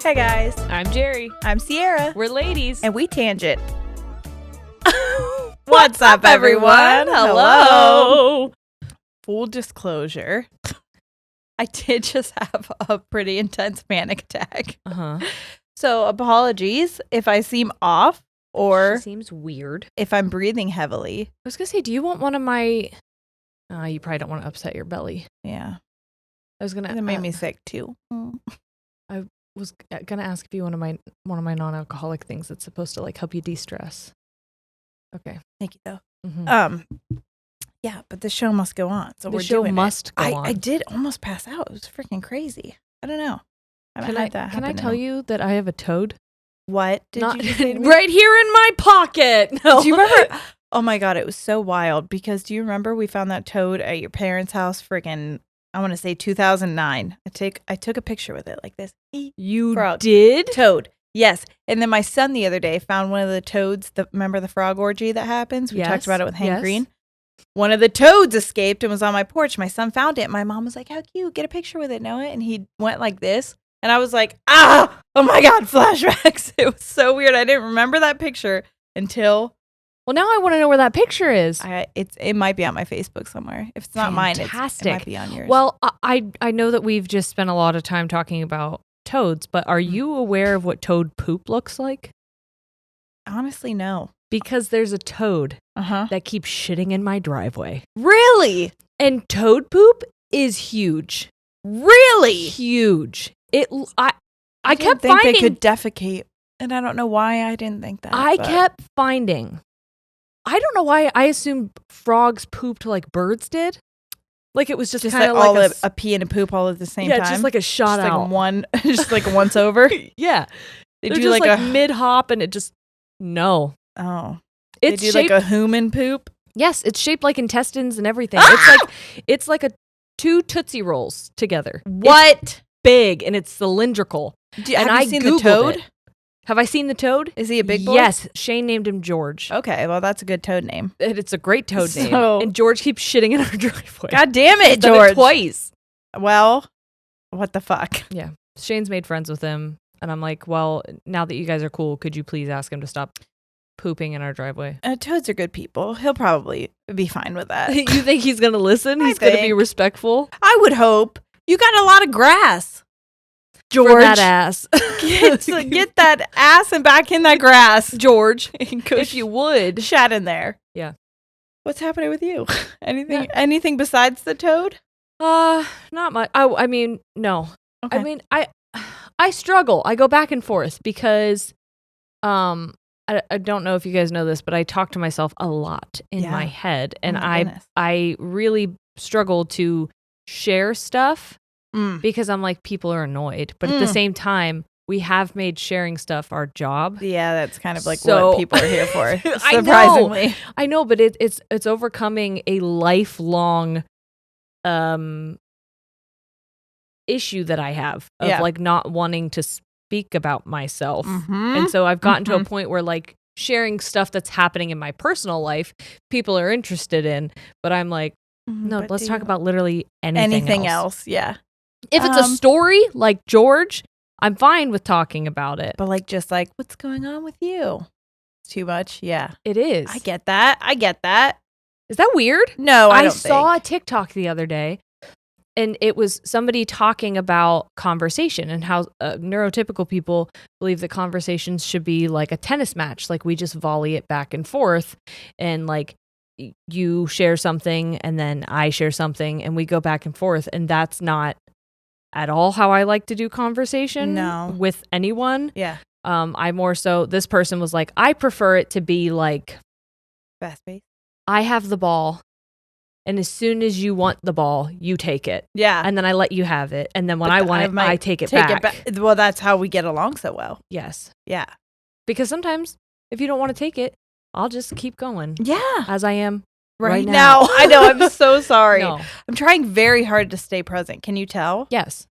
Hey guys, I'm Jerry. I'm Ciara, We're ladies. and we tangent. What's up, everyone? Hello. Full disclosure, I did just have a pretty intense panic attack. Uh-huh. So apologies if I seem off or She seems weird. if I'm breathing heavily. I was going to say, do you want one of my... you probably don't want to upset your belly. Yeah, I was going to... it made me sick too. I was going to ask if you want one of my non-alcoholic things that's supposed to like help you de-stress. Okay. Thank you though. Mm-hmm. Yeah, but the show must go on. So The we're show doing must go on. I did almost pass out. It was freaking crazy. I don't know. Can I tell you that I have a toad? What did Not, you just say to me? right here in my pocket. No. Do you remember? Oh my God, it was so wild because do you remember we found that toad at your parents' house freaking, I want to say 2009. I took a picture with it like this. You Frog. did? Toad. Yes. And then my son the other day found one of the toads. Remember the frog orgy that happens? We talked about it with Hank Green. One of the toads escaped and was on my porch. My son found it. My mom was like, how cute. Get a picture with it, Noah. And he went like this. And I was like, oh my God, flashbacks. It was so weird. I didn't remember that picture until... Well, now I want to know where that picture is. It might be on my Facebook somewhere. If it's not mine, it might be on yours. Well, I know that we've just spent a lot of time talking about toads, but are you aware of what toad poop looks like? Honestly, no. Because there's a toad Uh-huh. that keeps shitting in my driveway. Really? And toad poop is huge. Really? Huge. I didn't kept think finding they could defecate, and I don't know why I didn't think that. I kept finding. I don't know why I assumed frogs pooped like birds did. Like it was just kind of like a pee and a poop all at the same time. Yeah, just like a shot just out. Like one, just like once over. Yeah. They They're do just like like mid-hop and it just, no. Oh. It's they do shaped, like a human poop? Yes, it's shaped like intestines and everything. Ah! It's like a 2 Tootsie Rolls together. What? It's big and it's cylindrical. Have you seen the Googled toad? it. Have I seen the toad? Is he a big boy? Yes. Shane named him George. Okay, well, that's a good toad name. And it's a great toad name. So- And George keeps shitting in our driveway. God damn He's it, done George. it twice. Well, what the fuck? Yeah. Shane's made friends with him. And I'm like, well, now that you guys are cool, could you please ask him to stop pooping in our driveway? Toads are good people. He'll probably be fine with that. You think he's going to listen? He's going to be respectful? I would hope. You got a lot of grass. George. George. That ass. Get that ass and back in that grass. George, Go if you would. shat in there. Yeah. What's happening with you? Anything besides the toad? Not much. I mean, no. Okay. I mean, I struggle. I go back and forth because I don't know if you guys know this, but I talk to myself a lot in my head, and I really struggle to share stuff because I'm like, people are annoyed, but at the same time, we have made sharing stuff our job. Yeah, that's kind of like what people are here for. Surprisingly, I know, but it's overcoming a lifelong issue that I have of like not wanting to speak about myself. And so I've gotten to a point where like sharing stuff that's happening in my personal life, people are interested in, but I'm like, no, let's talk about literally anything else. Yeah. If it's a story like George, I'm fine with talking about it. But like, just like, what's going on with you? It's too much. Yeah. It is. I get that. Is that weird? No, I don't saw a TikTok the other day, and it was somebody talking about conversation and how neurotypical people believe that conversations should be like a tennis match. Like we just volley it back and forth, and like you share something and then I share something and we go back and forth. And that's not at all how I like to do conversation with anyone. Yeah. I more so, this person was like, I prefer it to be like fast paced. I have the ball. And as soon as you want the ball, you take it. Yeah. And then I let you have it. And then when I want it, I take it back. Well, that's how we get along so well. Yes. Yeah. Because sometimes if you don't want to take it, I'll just keep going. Yeah. As I am right now. I know. I'm so sorry. No. I'm trying very hard to stay present. Can you tell? Yes.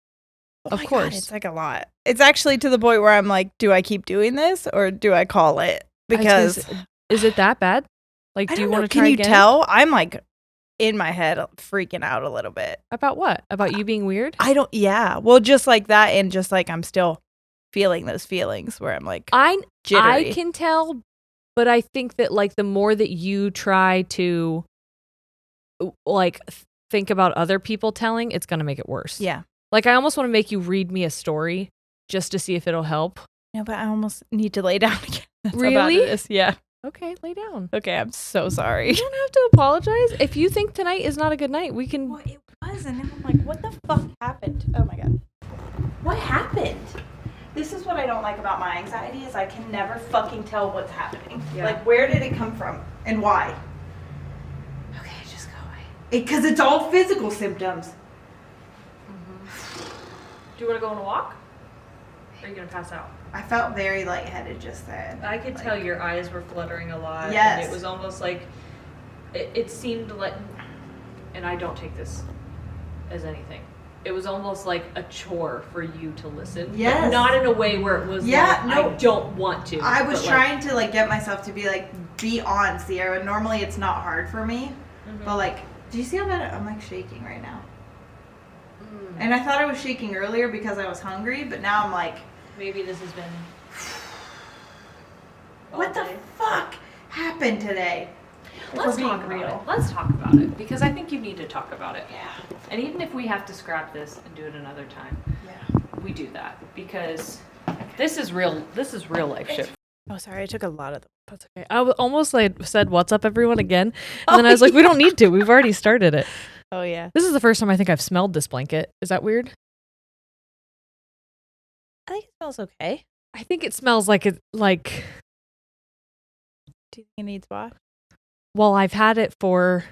Of course. God, it's like a lot. It's actually to the point where I'm like, do I keep doing this or do I call it? Because is it that bad? Like, do you want to try again? Can you tell? I'm like in my head freaking out a little bit. About what? About you being weird? Yeah. Well, just like that, and just like I'm still feeling those feelings where I'm like I jittery. can tell, but I think that like the more that you try to like think about other people telling, it's going to make it worse. Yeah. Like I almost want to make you read me a story just to see if it'll help. No, but I almost need to lay down again. That's how really? bad it is. Yeah. Okay, lay down. Okay, I'm so sorry. You don't have to apologize. If you think tonight is not a good night, we can. Well, it was, and then I'm like, what the fuck happened? Oh my god. What happened? This is what I don't like about my anxiety is I can never fucking tell what's happening. Yeah. Like, where did it come from and why? Okay, just go away. Because it's all physical symptoms. Mm-hmm. Do you want to go on a walk? Or are you going to pass out? I felt very lightheaded just then. I could tell your eyes were fluttering a lot. Yes. And it was almost like, it seemed like, and I don't take this as anything. It was almost like a chore for you to listen. Yes. But not in a way where it was like, no, I don't want to. I was trying to like get myself to be on, Ciara. Normally it's not hard for me. Mm-hmm. But like, do you see how bad I'm like shaking right now? Mm. And I thought I was shaking earlier because I was hungry, but now I'm like, maybe this has been what the fuck happened today? Let's talk about it. Let's talk about it because I think you need to talk about it. Yeah. And even if we have to scrap this and do it another time, we do that because this is real life shit. Oh, sorry, I took a lot of them. That's okay. I almost like said, "What's up, everyone?" again, and then I was like, "We don't need to. We've already started it." Oh yeah. This is the first time I think I've smelled this blanket. Is that weird? I think it smells okay. I think it smells like it. Like, do you think it needs wash? Well, I've had it for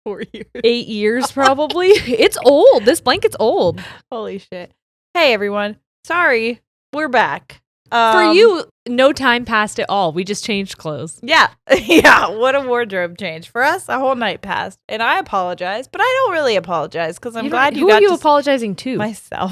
4 years. 8 years, probably. It's old. This blanket's old. Holy shit. Hey, everyone. Sorry. We're back. For you, no time passed at all. We just changed clothes. Yeah. Yeah. What a wardrobe change. For us, a whole night passed. And I apologize, but I don't really apologize because I'm glad you got Who are you apologizing to? Myself.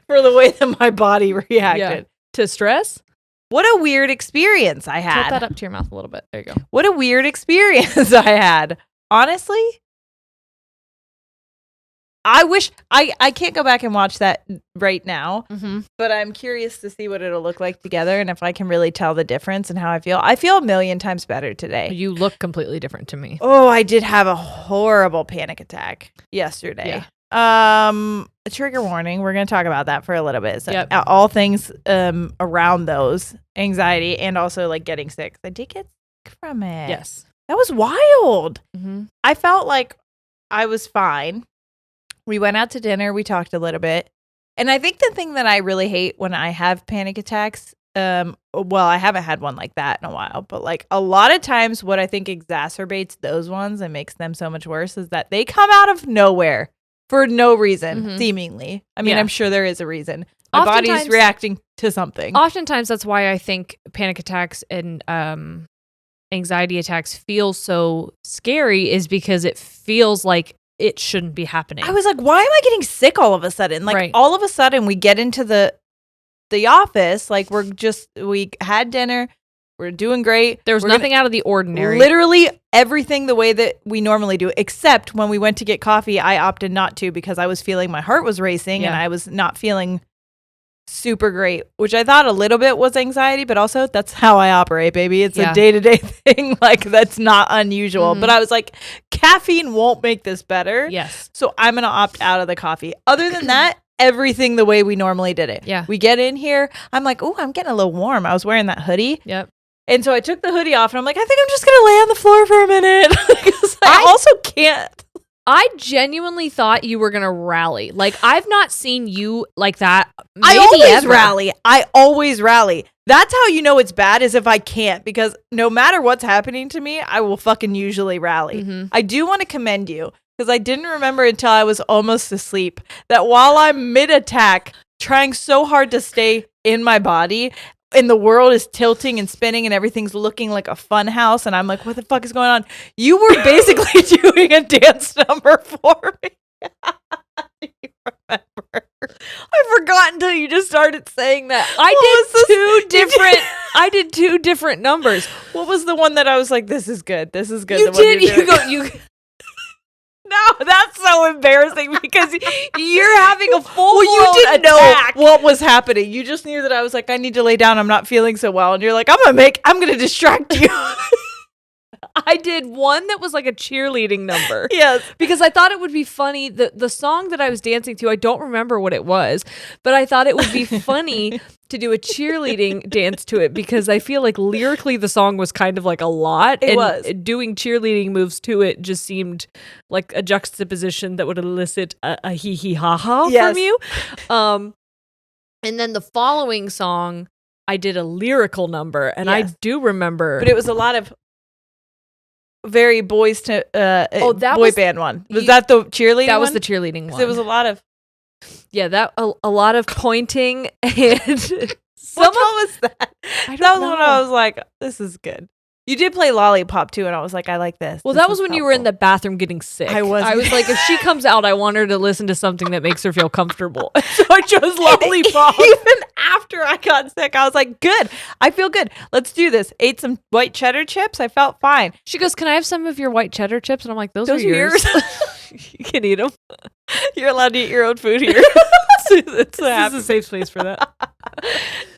For the way that my body reacted. Yeah. To stress? What a weird experience I had. Tilt that up to your mouth a little bit. There you go. What a weird experience I had. Honestly, I wish I can't go back and watch that right now, but I'm curious to see what it'll look like together and if I can really tell the difference and how I feel. I feel a million times better today. You look completely different to me. Oh, I did have a horrible panic attack yesterday. Yeah. A trigger warning. We're going to talk about that for a little bit. So all things around those anxiety and also like getting sick. I did get sick from it. Yes. That was wild. Mm-hmm. I felt like I was fine. We went out to dinner. We talked a little bit. And I think the thing that I really hate when I have panic attacks, well, I haven't had one like that in a while, but like a lot of times what I think exacerbates those ones and makes them so much worse is that they come out of nowhere. For no reason, seemingly. I mean, I'm sure there is a reason. My body's reacting to something. Oftentimes, that's why I think panic attacks and anxiety attacks feel so scary is because it feels like it shouldn't be happening. I was like, why am I getting sick all of a sudden? Like, all of a sudden, we get into the office. Like, we had dinner. We're doing great. There was nothing out of the ordinary. Literally everything the way that we normally do, except when we went to get coffee, I opted not to because I was feeling my heart was racing and I was not feeling super great, which I thought a little bit was anxiety, but also that's how I operate, baby. It's a day-to-day thing. Like, that's not unusual. But I was like, caffeine won't make this better. Yes. So I'm going to opt out of the coffee. Other than that, everything the way we normally did it. Yeah. We get in here. I'm like, oh, I'm getting a little warm. I was wearing that hoodie. Yep. And so I took the hoodie off and I'm like, I think I'm just going to lay on the floor for a minute. Because I also can't. I genuinely thought you were going to rally. Like, I've not seen you like that. I always rally. That's how you know it's bad is if I can't. Because no matter what's happening to me, I will fucking usually rally. I do want to commend you. Because I didn't remember until I was almost asleep that while I'm mid-attack, trying so hard to stay in my body, and the world is tilting and spinning and everything's looking like a fun house. And I'm like, what the fuck is going on? You were basically doing a dance number for me. You remember? I forgot until you just started saying that. I did two different numbers. What was the one that I was like, this is good. This is good. You did. You go. You. No, that's so embarrassing because you're having a full you didn't attack. know what was happening. You just knew that I was like, I need to lay down. I'm not feeling so well. And you're like, I'm gonna distract you. I did one that was like a cheerleading number. Yes. Because I thought it would be funny. The song that I was dancing to, I don't remember what it was, but I thought it would be funny to do a cheerleading dance to it because I feel like lyrically the song was kind of like a lot. It was. Doing cheerleading moves to it just seemed like a juxtaposition that would elicit a hee hee ha ha from you. And then the following song, I did a lyrical number, and I do remember. But it was a lot of very boys to boy band one. Was that the cheerleading That one? was the cheerleading one. It was a lot of a lot of pointing and what was that? I don't that was know. when I was like, this is good. You did play Lollipop too, and I was like, I like this. Well, this that was when you were in the bathroom getting sick. I was like, if she comes out, I want her to listen to something that makes her feel comfortable. So I chose Lollipop. Even after I got sick, I was like, good. I feel good. Let's do this. Ate some white cheddar chips. I felt fine. She goes, can I have some of your white cheddar chips? And I'm like, those are yours. You can eat them. You're allowed to eat your own food here. This is a safe space for that.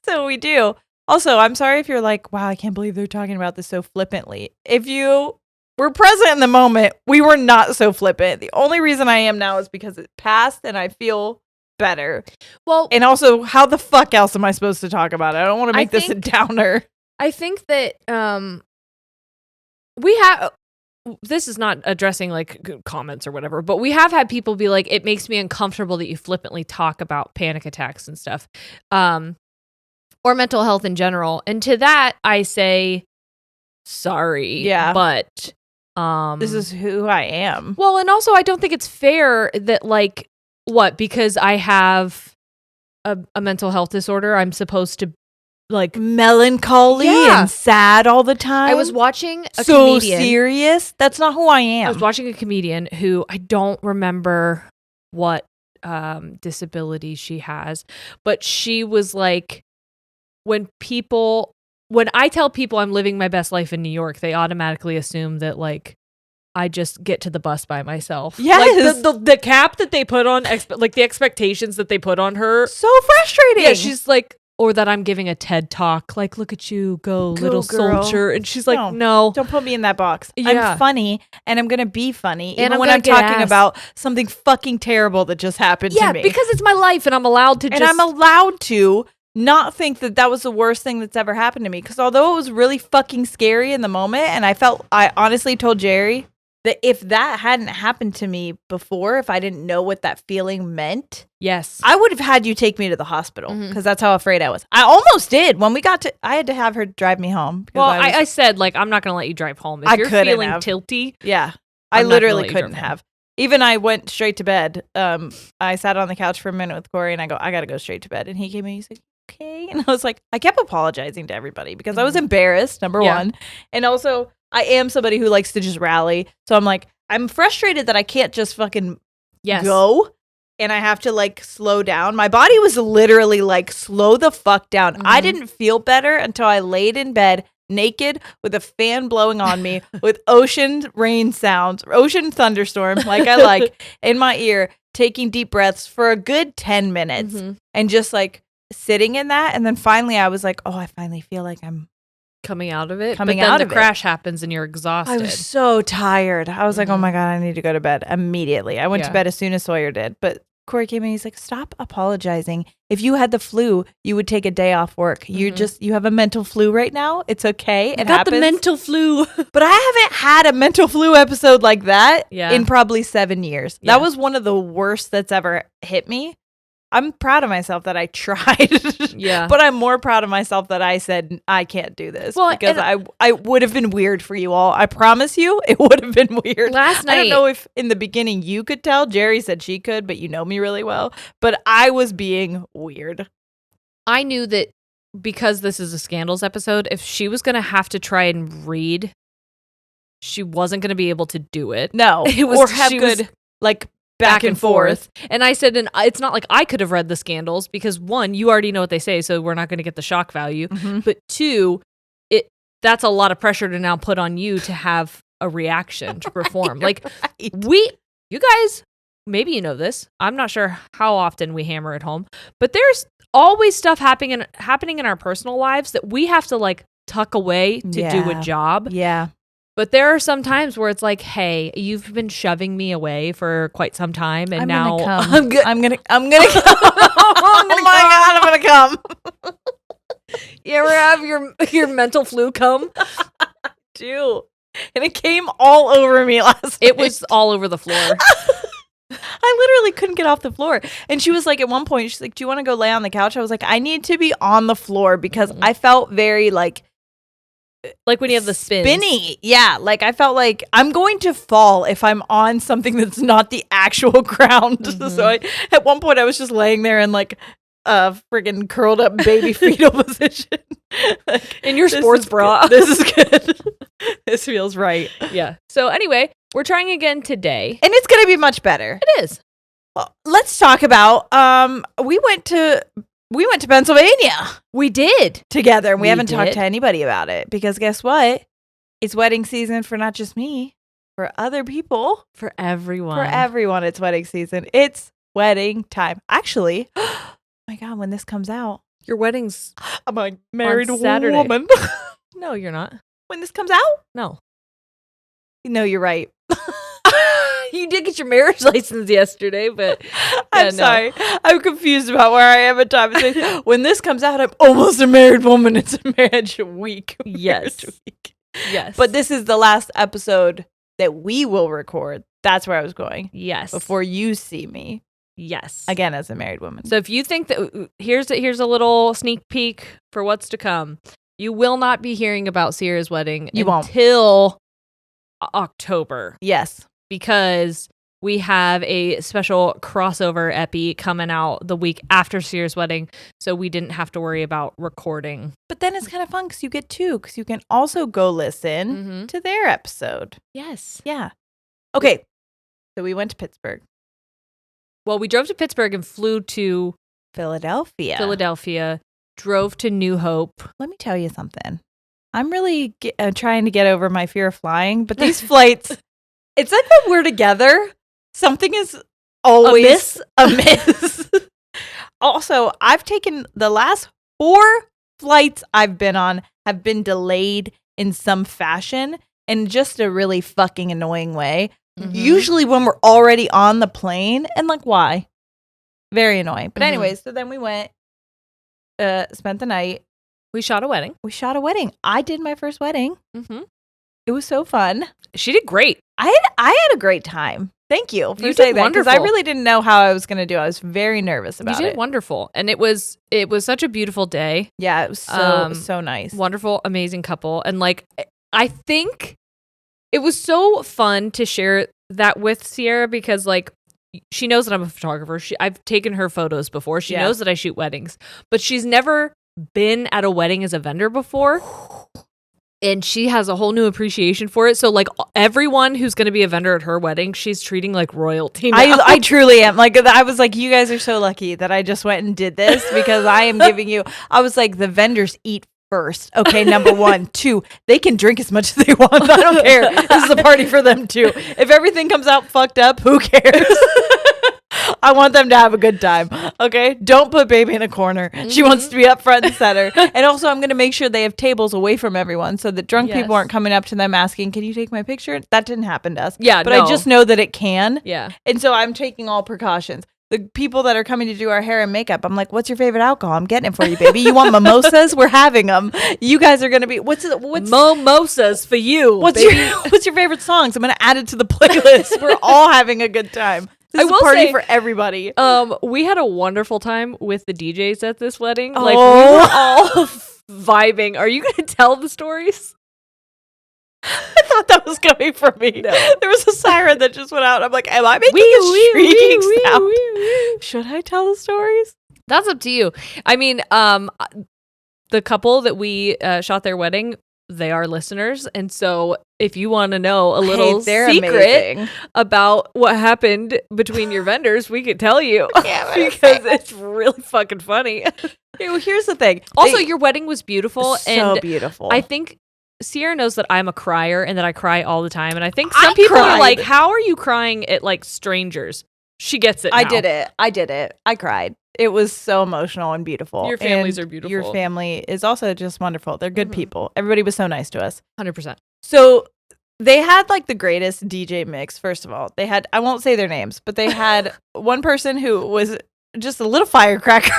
So we do. Also, I'm sorry if you're like, wow, I can't believe they're talking about this so flippantly. If you were present in the moment, we were not so flippant. The only reason I am now is because it passed and I feel better. Well, and also, how the fuck else am I supposed to talk about it? I don't want to make this a downer. I think that we have... This is not addressing like comments or whatever, but we have had people be like, it makes me uncomfortable that you flippantly talk about panic attacks and stuff. Or mental health in general. And to that, I say, sorry. Yeah. But this is who I am. Well, and also I don't think it's fair that like, because I have a mental health disorder, I'm supposed to like melancholy and sad all the time. I was watching a so comedian. Serious. That's not who I am. I was watching a comedian who I don't remember what disability she has, but she was like, when I tell people I'm living my best life in New York, they automatically assume that like I just get to the bus by myself. Yes. Like the cap that they put on, like the expectations that they put on her. So frustrating. Yeah, she's like, or that I'm giving a TED talk, like, look at you, go little girl. soldier. And she's like, no. Don't put me in that box. Yeah. I'm funny and I'm going to be funny. And even when I'm talking about something fucking terrible that just happened to me. Yeah, because it's my life and I'm allowed to I'm allowed to not think that that was the worst thing that's ever happened to me. Because although it was really fucking scary in the moment, and I honestly told Jerry that if that hadn't happened to me before, if I didn't know what that feeling meant, yes, I would have had you take me to the hospital because that's how afraid I was. I almost did when we got to. I had to have her drive me home. Well, I said like I'm not going to let you drive home if you're feeling tilty. Yeah, I literally couldn't have. Even I went straight to bed. I sat on the couch for a minute with Corey, and I go, I got to go straight to bed. And he came in, he's like, okay, and I was like, I kept apologizing to everybody because I was embarrassed. Number one, and also I am somebody who likes to just rally. So I'm like, I'm frustrated that I can't just fucking go. And I have to like slow down. My body was literally like, slow the fuck down. I didn't feel better until I laid in bed naked with a fan blowing on me with ocean rain sounds, ocean thunderstorm, like I like, in my ear, taking deep breaths for a good 10 minutes and just like sitting in that. And then finally I was like, oh, I finally feel like I'm coming out of it. But then the crash happens and you're exhausted. I was so tired. I was like, oh my God, I need to go to bed immediately. I went to bed as soon as Sawyer did. But Corey came in, he's like, stop apologizing. If you had the flu, you would take a day off work. You have a mental flu right now. It's okay. It happens. The mental flu. But I haven't had a mental flu episode like that in probably 7 years. That was one of the worst that's ever hit me. I'm proud of myself that I tried. But I'm more proud of myself that I said, I can't do this. Well, because I would have been weird for you all. I promise you, it would have been weird. Last night. I don't know if in the beginning you could tell. Jerry said she could, but you know me really well. But I was being weird. I knew that because this is a Scandals episode, if she was going to have to try and read, she wasn't going to be able to do it. No. It was, or have good, like, back and forth. And I said, and it's not like I could have read the Scandals because one, you already know what they say, so we're not going to get the shock value. But two, that's a lot of pressure to now put on you to have a reaction to perform. Like you guys, maybe you know this. I'm not sure how often we hammer at home, but there's always stuff happening in our personal lives that we have to like tuck away to do a job. Yeah. But there are some times where it's like, hey, you've been shoving me away for quite some time, and now I'm gonna come. Oh my God, I'm gonna come. You ever have your mental flu come? Do. And it came all over me last night. It was all over the floor. I literally couldn't get off the floor. And she was like, at one point, she's like, do you want to go lay on the couch? I was like, I need to be on the floor because I felt very like when you have the spins. Spinny. Yeah. Like I felt like I'm going to fall if I'm on something that's not the actual ground. So at one point I was just laying there in like a friggin' curled up baby fetal position. In your sports bra. This is good. This feels right. Yeah. So anyway, we're trying again today. And it's going to be much better. It is. Well, let's talk about, we went to Pennsylvania. We did. Together. And we haven't talked to anybody about it because guess what? It's wedding season for not just me, for other people. For everyone. For everyone, it's wedding season. It's wedding time. Actually, oh my God, when this comes out. Your wedding's I'm a married Saturday. woman. No, you're not. When this comes out? No. No, you're right. You did get your marriage license yesterday, but I'm sorry. I'm confused about where I am at time. When this comes out, I'm almost a married woman. It's a marriage week. Yes. Yes. But this is the last episode that we will record. That's where I was going. Yes. Before you see me. Yes. Again, as a married woman. So if you think that here's a little sneak peek for what's to come. You will not be hearing about Ciara's wedding until October. Yes. Because we have a special crossover epi coming out the week after Ciara's wedding. So we didn't have to worry about recording. But then it's kind of fun because you get two. Because you can also go listen to their episode. Yes. Yeah. Okay. So we went to Pittsburgh. Well, we drove to Pittsburgh and flew to Philadelphia. Drove to New Hope. Let me tell you something. I'm really trying to get over my fear of flying, but these flights, it's like when we're together, something is always amiss. Also, I've taken the last 4 flights I've been on have been delayed in some fashion in just a really fucking annoying way. Usually when we're already on the plane, and like, why? Very annoying. But anyways, so then we went, spent the night. We shot a wedding. I did my first wedding. It was so fun. She did great. I had a great time. Thank you for saying that, because I really didn't know how I was going to do. I was very nervous about it. You did wonderful. And it was such a beautiful day. Yeah, it was so nice. Wonderful, amazing couple. And like, I think it was so fun to share that with Ciara because like, she knows that I'm a photographer. I've taken her photos before. She knows that I shoot weddings, but she's never been at a wedding as a vendor before. And she has a whole new appreciation for it. So like everyone who's going to be a vendor at her wedding, she's treating like royalty now. I truly am. Like I was like, you guys are so lucky that I just went and did this because I am giving you, I was like, the vendors eat first. Okay, number 1. 2, they can drink as much as they want. I don't care. This is a party for them too. If everything comes out fucked up, who cares? I want them to have a good time. Okay, don't put baby in a corner. She wants to be up front and center. And also, I'm going to make sure they have tables away from everyone so that drunk people aren't coming up to them asking, "Can you take my picture?" That didn't happen to us. Yeah, but I just know that it can. Yeah, and so I'm taking all precautions. The people that are coming to do our hair and makeup, I'm like, what's your favorite alcohol? I'm getting it for you, baby. You want mimosas? We're having them. You guys are going to be, what's mimosas for you? What's your favorite songs? I'm going to add it to the playlist. We're all having a good time. This is a party for everybody. We had a wonderful time with the DJs at this wedding. Like, we were all vibing. Are you going to tell the stories? I thought that was coming from me. No. There was a siren that just went out. I'm like, am I making a shrieking sound? Should I tell the stories? That's up to you. I mean, the couple that we shot their wedding, they are listeners. And so if you want to know a little secret about what happened between your vendors, we could tell you because it's really fucking funny. Well, here's the thing. Also, your wedding was beautiful. So beautiful. I think Ciara knows that I'm a crier and that I cry all the time. And I think some people are like, how are you crying at like strangers? She gets it now. I did it. I cried. It was so emotional and beautiful. Your families are beautiful. Your family is also just wonderful. They're good people. Everybody was so nice to us. 100%. So they had like the greatest DJ mix, first of all. They had, I won't say their names, but they had one person who was just a little firecracker.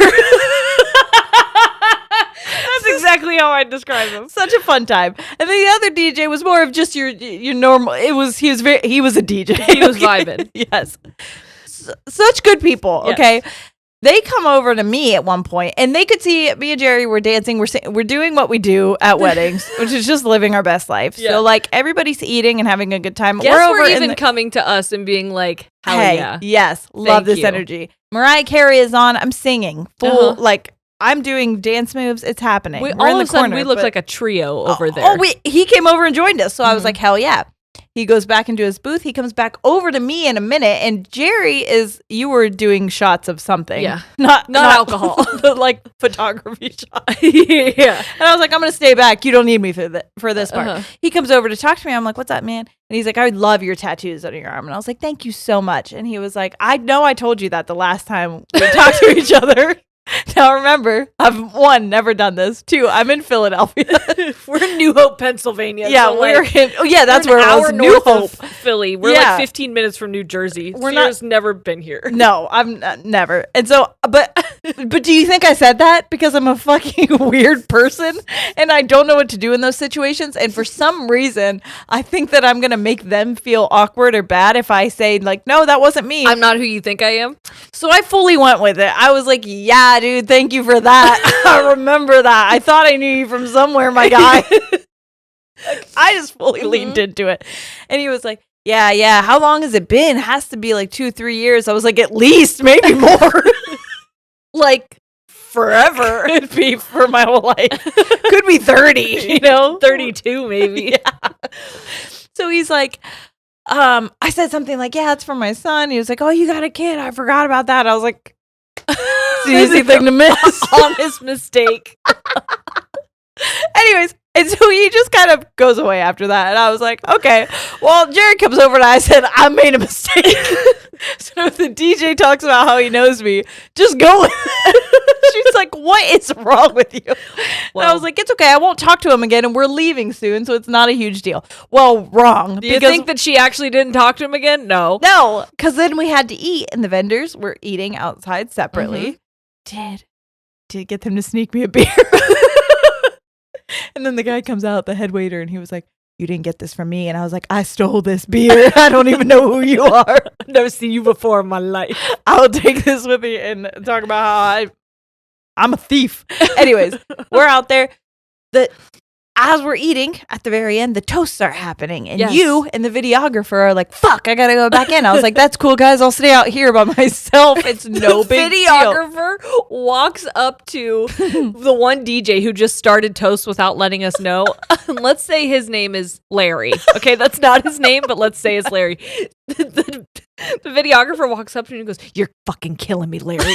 That's exactly how I'd describe him. Such a fun time. And then the other DJ was more of just your normal. He was a DJ. He was vibing. Yes. Such good people. Yes. Okay. They come over to me at one point, and they could see me and Jerry were dancing. We're doing what we do at weddings, which is just living our best life. Yeah. So like everybody's eating and having a good time. We're even coming to us and being like, hell hey, yeah. Yes. Love this energy. Mariah Carey is on. I'm singing full like. I'm doing dance moves. It's happening. We're all in the of a sudden, corner, we look like a trio over there. He came over and joined us. So I was like, hell yeah. He goes back into his booth. He comes back over to me in a minute. And Jerry you were doing shots of something. Yeah. Not alcohol. But like photography shots. Yeah. And I was like, I'm going to stay back. You don't need me for this part. He comes over to talk to me. I'm like, what's up, man? And he's like, I would love your tattoos on your arm. And I was like, thank you so much. And he was like, I know I told you that the last time we talked to each other. Now remember, I've never done this. 2, I'm in Philadelphia. We're in New Hope, Pennsylvania. Yeah, so we're in. Oh yeah, that's where I was. New Hope, Philly. We're like 15 minutes from New Jersey. Ciara's never been here. No, I'm never. And so, but do you think I said that because I'm a fucking weird person and I don't know what to do in those situations? And for some reason, I think that I'm gonna make them feel awkward or bad if I say like, no, that wasn't me. I'm not who you think I am. So I fully went with it. I was like, yeah. Dude, thank you for that. I remember that. I thought I knew you from somewhere, my guy. Like, I just fully leaned into it. And he was like, yeah. How long has it been? Has to be like 2-3 years. I was like, at least, maybe more. Like, forever. Could be for my whole life. Could be 30, 32 maybe. Yeah. So he's like, I said something like, yeah, it's for my son. He was like, oh, you got a kid. I forgot about that. I was like, it's the easy thing to miss. Honest mistake. Anyways, and so he just kind of goes away after that. And I was like, okay. Well, Jared comes over and I said, I made a mistake. So if the DJ talks about how he knows me, just go with it. She's like, what is wrong with you? Well, and I was like, it's okay. I won't talk to him again. And we're leaving soon. So it's not a huge deal. Well, wrong. Do you think that she actually didn't talk to him again? No. No. Because then we had to eat. And the vendors were eating outside separately. Did get them to sneak me a beer. And then the guy comes out, the head waiter, and he was like, you didn't get this from me. And I was like, I stole this beer. I don't even know who you are. I've never seen you before in my life. I'll take this with me and talk about how I'm a thief. Anyways, we're out there. As we're eating, at the very end, the toasts are happening. And you and the videographer are like, fuck, I got to go back in. I was like, that's cool, guys. I'll stay out here by myself. It's no big deal. The videographer walks up to the one DJ who just started toast without letting us know. Let's say his name is Larry. Okay, that's not his name, but let's say it's Larry. The videographer walks up to him and goes, you're fucking killing me, Larry.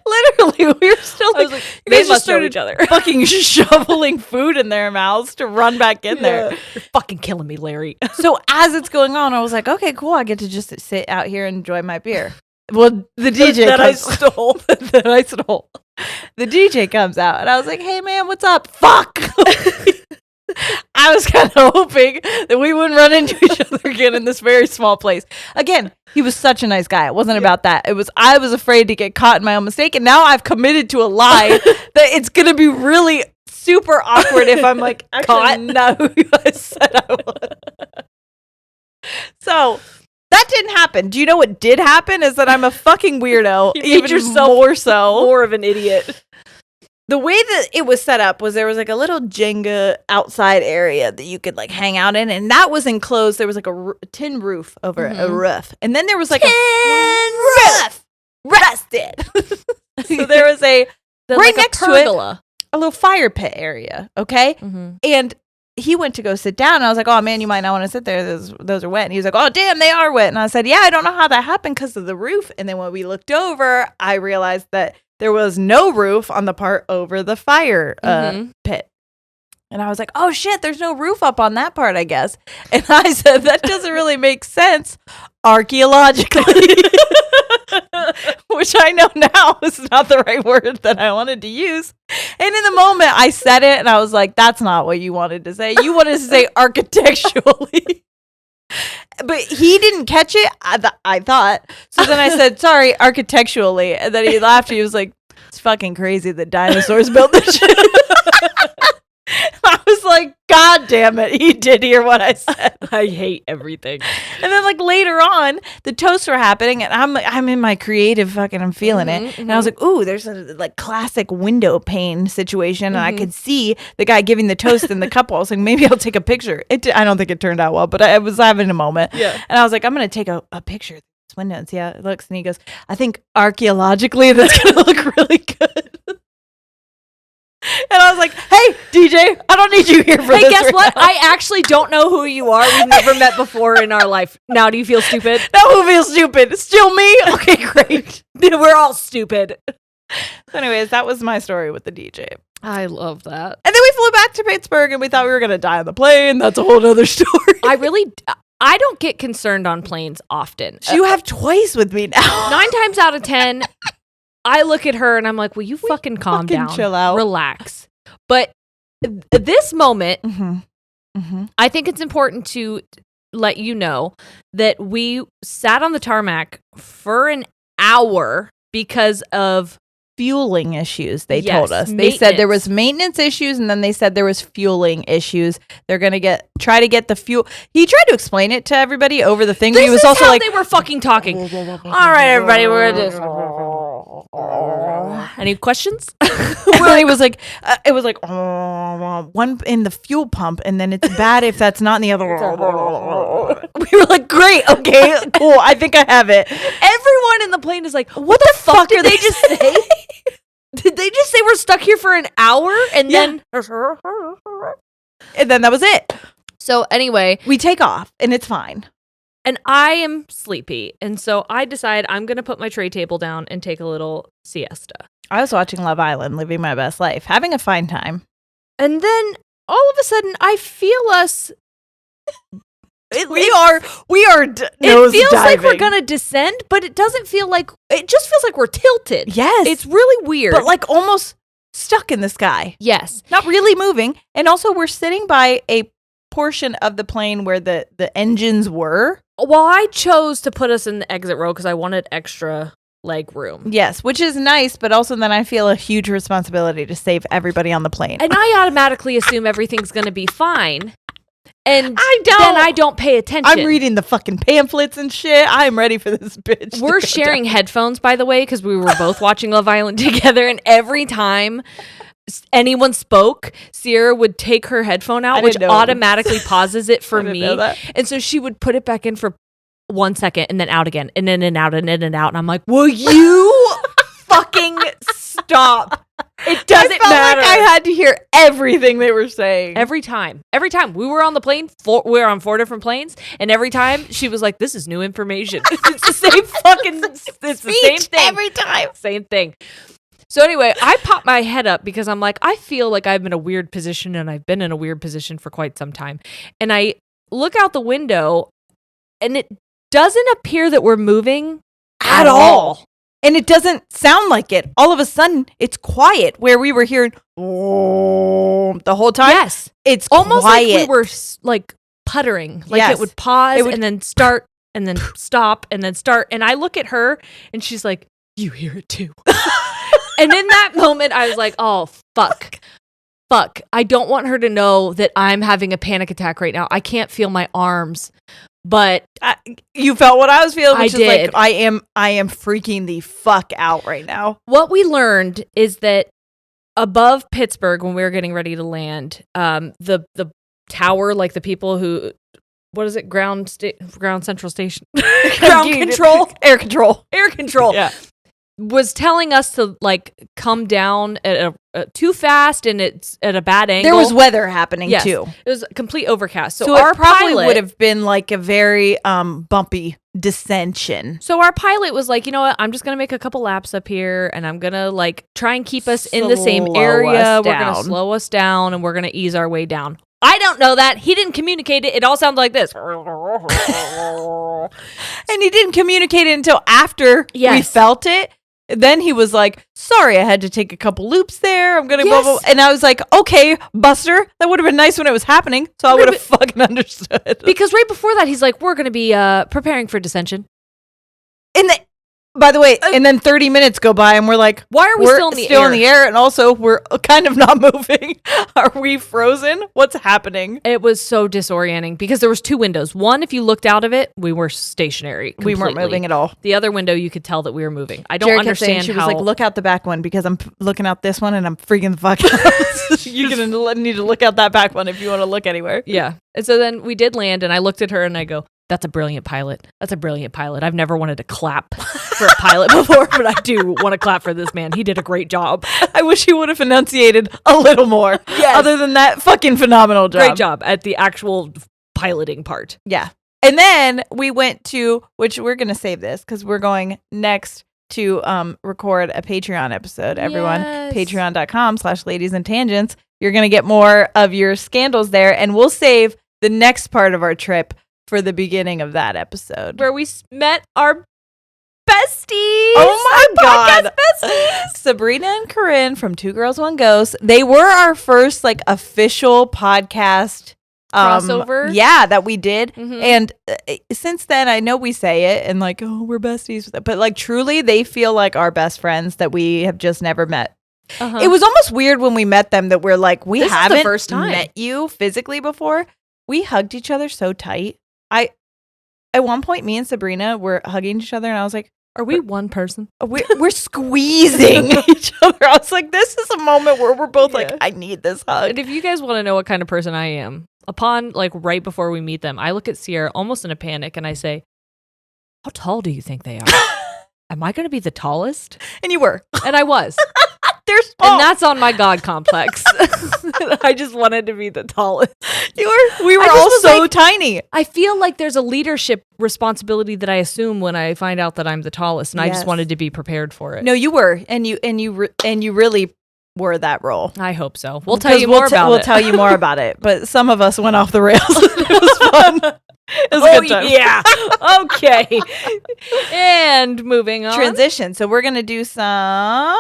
Literally, we were still like you guys just started each other. Fucking shoveling food in their mouths to run back in there. You're fucking killing me, Larry. So as it's going on, I was like, okay, cool. I get to just sit out here and enjoy my beer. Well, the DJ that I stole. The DJ comes out and I was like, hey man, what's up? Fuck. I was kind of hoping that we wouldn't run into each other again in this very small place. Again, he was such a nice guy. It wasn't about that. I was afraid to get caught in my own mistake, and now I've committed to a lie that it's going to be really super awkward if I'm like, caught. Not who I said I was. So that didn't happen. Do you know what did happen? Is that I'm a fucking weirdo. You made yourself more of an idiot. The way that it was set up was there was like a little Jenga outside area that you could like hang out in, and that was enclosed. There was like a tin roof over a roof, and then there was like tin roof rusted. So there was right like next to it a little fire pit area. Okay, and he went to go sit down, and I was like, "Oh man, you might not want to sit there. Those are wet." And he was like, "Oh damn, they are wet." And I said, "Yeah, I don't know how that happened because of the roof." And then when we looked over, I realized that there was no roof on the part over the fire pit. And I was like, oh shit, there's no roof up on that part, I guess. And I said, that doesn't really make sense archaeologically. Which I know now is not the right word that I wanted to use. And in the moment I said it and I was like, that's not what you wanted to say. You wanted to say architecturally. But he didn't catch it, I thought. So then I said, sorry, architecturally. And then he laughed. He was like, it's fucking crazy that dinosaurs built this shit. I was like, God damn it. He did hear what I said. I hate everything. And then like later on, the toasts were happening and I'm in my creative fucking, I'm feeling it. And I was like, ooh, there's a like classic window pane situation. And I could see the guy giving the toast in the cup. I was like, maybe I'll take a picture. I don't think it turned out well, but I was having a moment. Yeah. And I was like, I'm going to take a picture of this window and see how it looks. And he goes, I think archaeologically that's going to look really good. And I was like, hey, DJ, I don't need you here for this. Hey, guess right what? now. I actually don't know who you are. We've never met before in our life. Now do you feel stupid? Now who feels stupid? Still me? Okay, great. We're all stupid. So anyways, that was my story with the DJ. I love that. And then we flew back to Pittsburgh and we thought we were going to die on the plane. That's a whole other story. I don't get concerned on planes often. You have twice with me now. 9 times out of 10, I look at her and I'm like, will you fucking calm down? Chill out. Relax. But this moment, I think it's important to let you know that we sat on the tarmac for an hour because of fueling issues, they told us. They said there was maintenance issues and then they said there was fueling issues. They're going to try to get the fuel. He tried to explain it to everybody over the thing. This he was is also how like, they were fucking talking. All right, everybody, we're going to do any questions? Well, he was like, it was like one in the fuel pump, and then it's bad if that's not in the other. We were like, great, okay, cool. I think I have it. Everyone in the plane is like, what the fuck did they just say? Did they just say we're stuck here for an hour? And then that was it. So anyway, we take off, and it's fine. And I am sleepy. And so I decide I'm going to put my tray table down and take a little siesta. I was watching Love Island, living my best life, having a fine time. And then all of a sudden, I feel us. We are. It feels like we're going to descend, but it doesn't feel like. It just feels like we're tilted. Yes. It's really weird. But like almost stuck in the sky. Yes. Not really moving. And also, we're sitting by a portion of the plane where the engines were. Well, I chose to put us in the exit row because I wanted extra leg room. Yes, which is nice, but also then I feel a huge responsibility to save everybody on the plane. And I automatically assume everything's going to be fine. And then I don't pay attention. I'm reading the fucking pamphlets and shit. I'm ready for this bitch. We're sharing headphones, by the way, because we were both watching Love Island together. And every time anyone spoke, Ciara would take her headphone out, which automatically pauses it for me. And so she would put it back in for 1 second and then out again and in and out and in and out. And I'm like, will you fucking stop? It doesn't matter. Like I had to hear everything they were saying. Every time we were on the plane, we were on 4 different planes, and every time she was like, this is new information. It's the same fucking, it's the same thing. Every time. Same thing. So anyway, I pop my head up because I'm like, I feel like I'm in a weird position, and I've been in a weird position for quite some time. And I look out the window, and it doesn't appear that we're moving at all. And it doesn't sound like it. All of a sudden, it's quiet where we were hearing the whole time. Yes. It's almost quiet. Like we were like puttering. Like it would pause and then start and then stop and then start. And I look at her and she's like, you hear it too. And in that moment, I was like, oh, fuck. I don't want her to know that I'm having a panic attack right now. I can't feel my arms. But you felt what I was feeling, which I is did. like I am freaking the fuck out right now. What we learned is that above Pittsburgh, when we were getting ready to land, the tower, like the people who, what is it, ground central station, ground control, air control. Yeah. was telling us to like come down at too fast and it's at a bad angle. There was weather happening too. It was complete overcast. So our probably would have been like a very bumpy descension. So our pilot was like, you know what? I'm just going to make a couple laps up here and I'm going to like try and keep us in the same area. We're going to slow us down and we're going to ease our way down. I don't know that. He didn't communicate it. It all sounds like this. And he didn't communicate it until after we felt it. Then he was like, sorry, I had to take a couple loops there. I'm going to blah, blah, blah. And I was like, okay, Buster, that would have been nice when it was happening. So I would have fucking understood. Because right before that, he's like, we're going to be preparing for descension. By the way, and then 30 minutes go by and we're like, why are we still in the air? And also we're kind of not moving. Are we frozen? What's happening? It was so disorienting because there was two windows. One, if you looked out of it, we were stationary completely. We weren't moving at all. The other window, you could tell that we were moving. I don't understand She was like, look out the back one because I'm looking out this one and I'm freaking the fuck out. You're going to need to look out that back one if you want to look anywhere. Yeah. And so then we did land and I looked at her and I go, that's a brilliant pilot. That's a brilliant pilot. I've never wanted to clap for a pilot before, but I do want to clap for this man. He did a great job. I wish he would have enunciated a little more. Yes. Other than that, fucking phenomenal job. Great job at the actual piloting part. Yeah. And then we went to, which we're going to save this because we're going next to record a Patreon episode. Everyone, patreon.com/ladiesandtangents. You're going to get more of your scandals there, and we'll save the next part of our trip for the beginning of that episode where we met our besties. Oh my God. Besties. Sabrina and Corinne from Two Girls, One Ghost. They were our first like official podcast crossover. Yeah, that we did. Mm-hmm. And since then, I know we say it and like, oh, we're besties. But like truly, they feel like our best friends that we have just never met. Uh-huh. It was almost weird when we met them that we're like, we haven't the first time met you physically before. We hugged each other so tight. At one point, me and Sabrina were hugging each other, and I was like, "Are we one person? We're squeezing each other." I was like, "This is a moment where we're both like, I need this hug." And if you guys want to know what kind of person I am, upon like right before we meet them, I look at Ciara almost in a panic, and I say, "How tall do you think they are? Am I going to be the tallest?" And you were, and I was. And that's on my God complex. I just wanted to be the tallest. We were all so like, tiny. I feel like there's a leadership responsibility that I assume when I find out that I'm the tallest, and I just wanted to be prepared for it. No, you were, and you really were that role. I hope so. We'll tell you more about it. We'll tell you more about it. But some of us went off the rails. It was fun. It was a good time. Yeah. Okay. And moving on. Transition. So we're gonna do some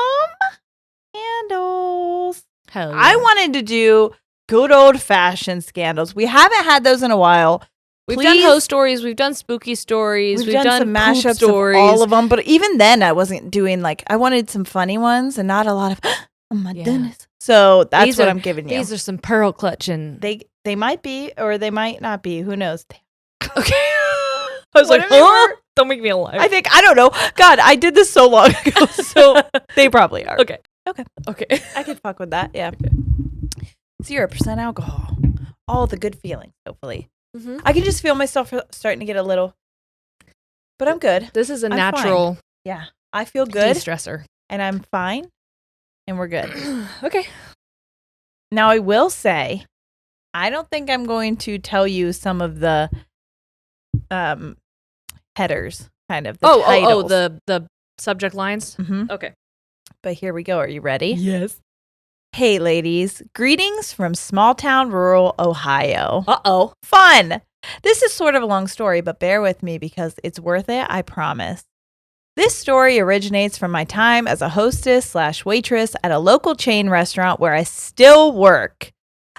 scandals. Hell yeah. I wanted to do good old fashioned scandals. We haven't had those in a while. We've done host stories. We've done spooky stories. We've done some mashups stories. Of all of them. But even then, I wasn't doing like, I wanted some funny ones and not a lot of, oh my goodness. So that's what I'm giving you. These are some pearl clutching. They might be or they might not be. Who knows? Okay. I was like, huh? Don't make me laugh. I don't know. God, I did this so long ago. So they probably are. Okay. I could fuck with that. Yeah. Okay. 0% alcohol. All the good feelings, hopefully. Mm-hmm. I can just feel myself starting to get a little, but I'm good. This is a natural. Fine. Yeah. I feel good. De-stressor. And I'm fine. And we're good. Okay. Now, I will say, I don't think I'm going to tell you some of the headers, kind of. Titles. The subject lines? Mm-hmm. Okay. But here we go. Are you ready? Yes. Hey, ladies. Greetings from small town rural Ohio. Uh-oh. Fun. This is sort of a long story, but bear with me because it's worth it, I promise. This story originates from my time as a hostess/waitress at a local chain restaurant where I still work.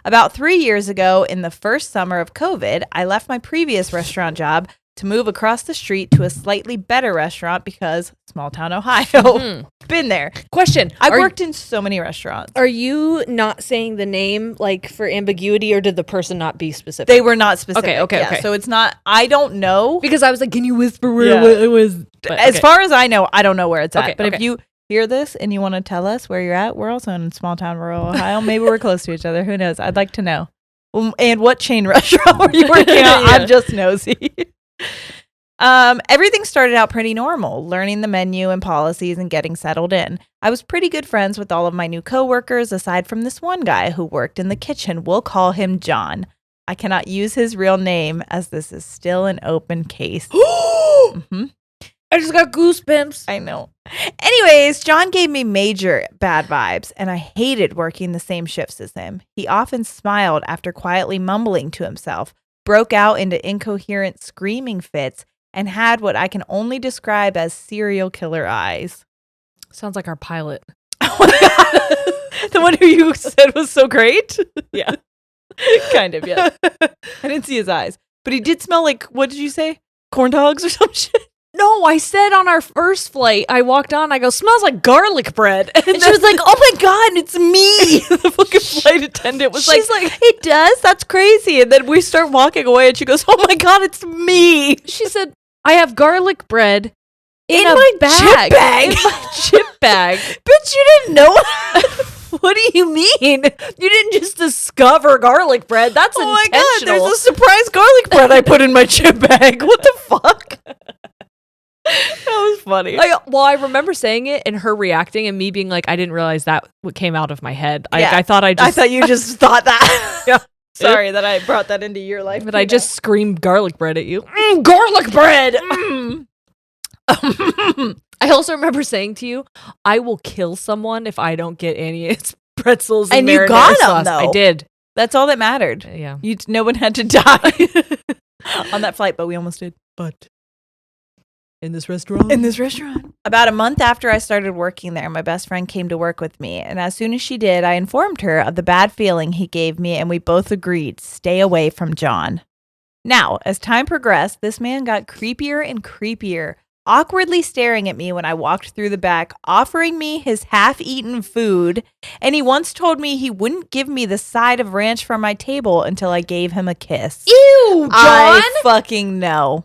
About 3 years ago, in the first summer of COVID, I left my previous restaurant job to move across the street to a slightly better restaurant because small town Ohio. Mm-hmm. Been there. Question. I worked in so many restaurants. Are you not saying the name like for ambiguity or did the person not be specific? They were not specific. Okay. So it's not, I don't know. Because I was like, can you whisper where it was? But, as far as I know, I don't know where it's at. But if you hear this and you want to tell us where you're at, we're also in small town rural Ohio. Maybe we're close to each other. Who knows? I'd like to know. And what chain restaurant were you working at? I'm just nosy. Everything started out pretty normal, learning the menu and policies and getting settled in. I was pretty good friends with all of my new coworkers, aside from this one guy who worked in the kitchen. We'll call him John. I cannot use his real name as this is still an open case. Mm-hmm. I just got goosebumps. I know. Anyways, John gave me major bad vibes, and I hated working the same shifts as him. He often smiled after quietly mumbling to himself, broke out into incoherent screaming fits, and had what I can only describe as serial killer eyes. Sounds like our pilot. Oh my God. The one who you said was so great? Yeah. Kind of, yeah. I didn't see his eyes. But he did smell like, what did you say? Corn dogs or some shit? No, I said on our first flight, I walked on, I go, smells like garlic bread. And she was like, oh my God, it's me. The fucking flight attendant was like, it does? That's crazy. And then we start walking away and she goes, oh my God, it's me. She said, I have garlic bread in my bag. Chip bag. In my chip bag. Bitch, you didn't know. What do you mean? You didn't just discover garlic bread. That's intentional. Oh my God, there's a surprise garlic bread I put in my chip bag. What the fuck? That was funny. I remember saying it and her reacting and me being like, I didn't realize that what came out of my head. Yeah. I thought you just thought that. Yeah. Sorry that I brought that into your life. But I just screamed garlic bread at you. Garlic bread! I also remember saying to you, I will kill someone if I don't get any of its pretzels and you got them, though. I did. That's all that mattered. Yeah. No one had to die on that flight, but we almost did. But in this restaurant. About a month after I started working there, my best friend came to work with me. And as soon as she did, I informed her of the bad feeling he gave me. And we both agreed, stay away from John. Now, as time progressed, this man got creepier and creepier, awkwardly staring at me when I walked through the back, offering me his half-eaten food. And he once told me he wouldn't give me the side of ranch from my table until I gave him a kiss. Ew, John! I fucking know.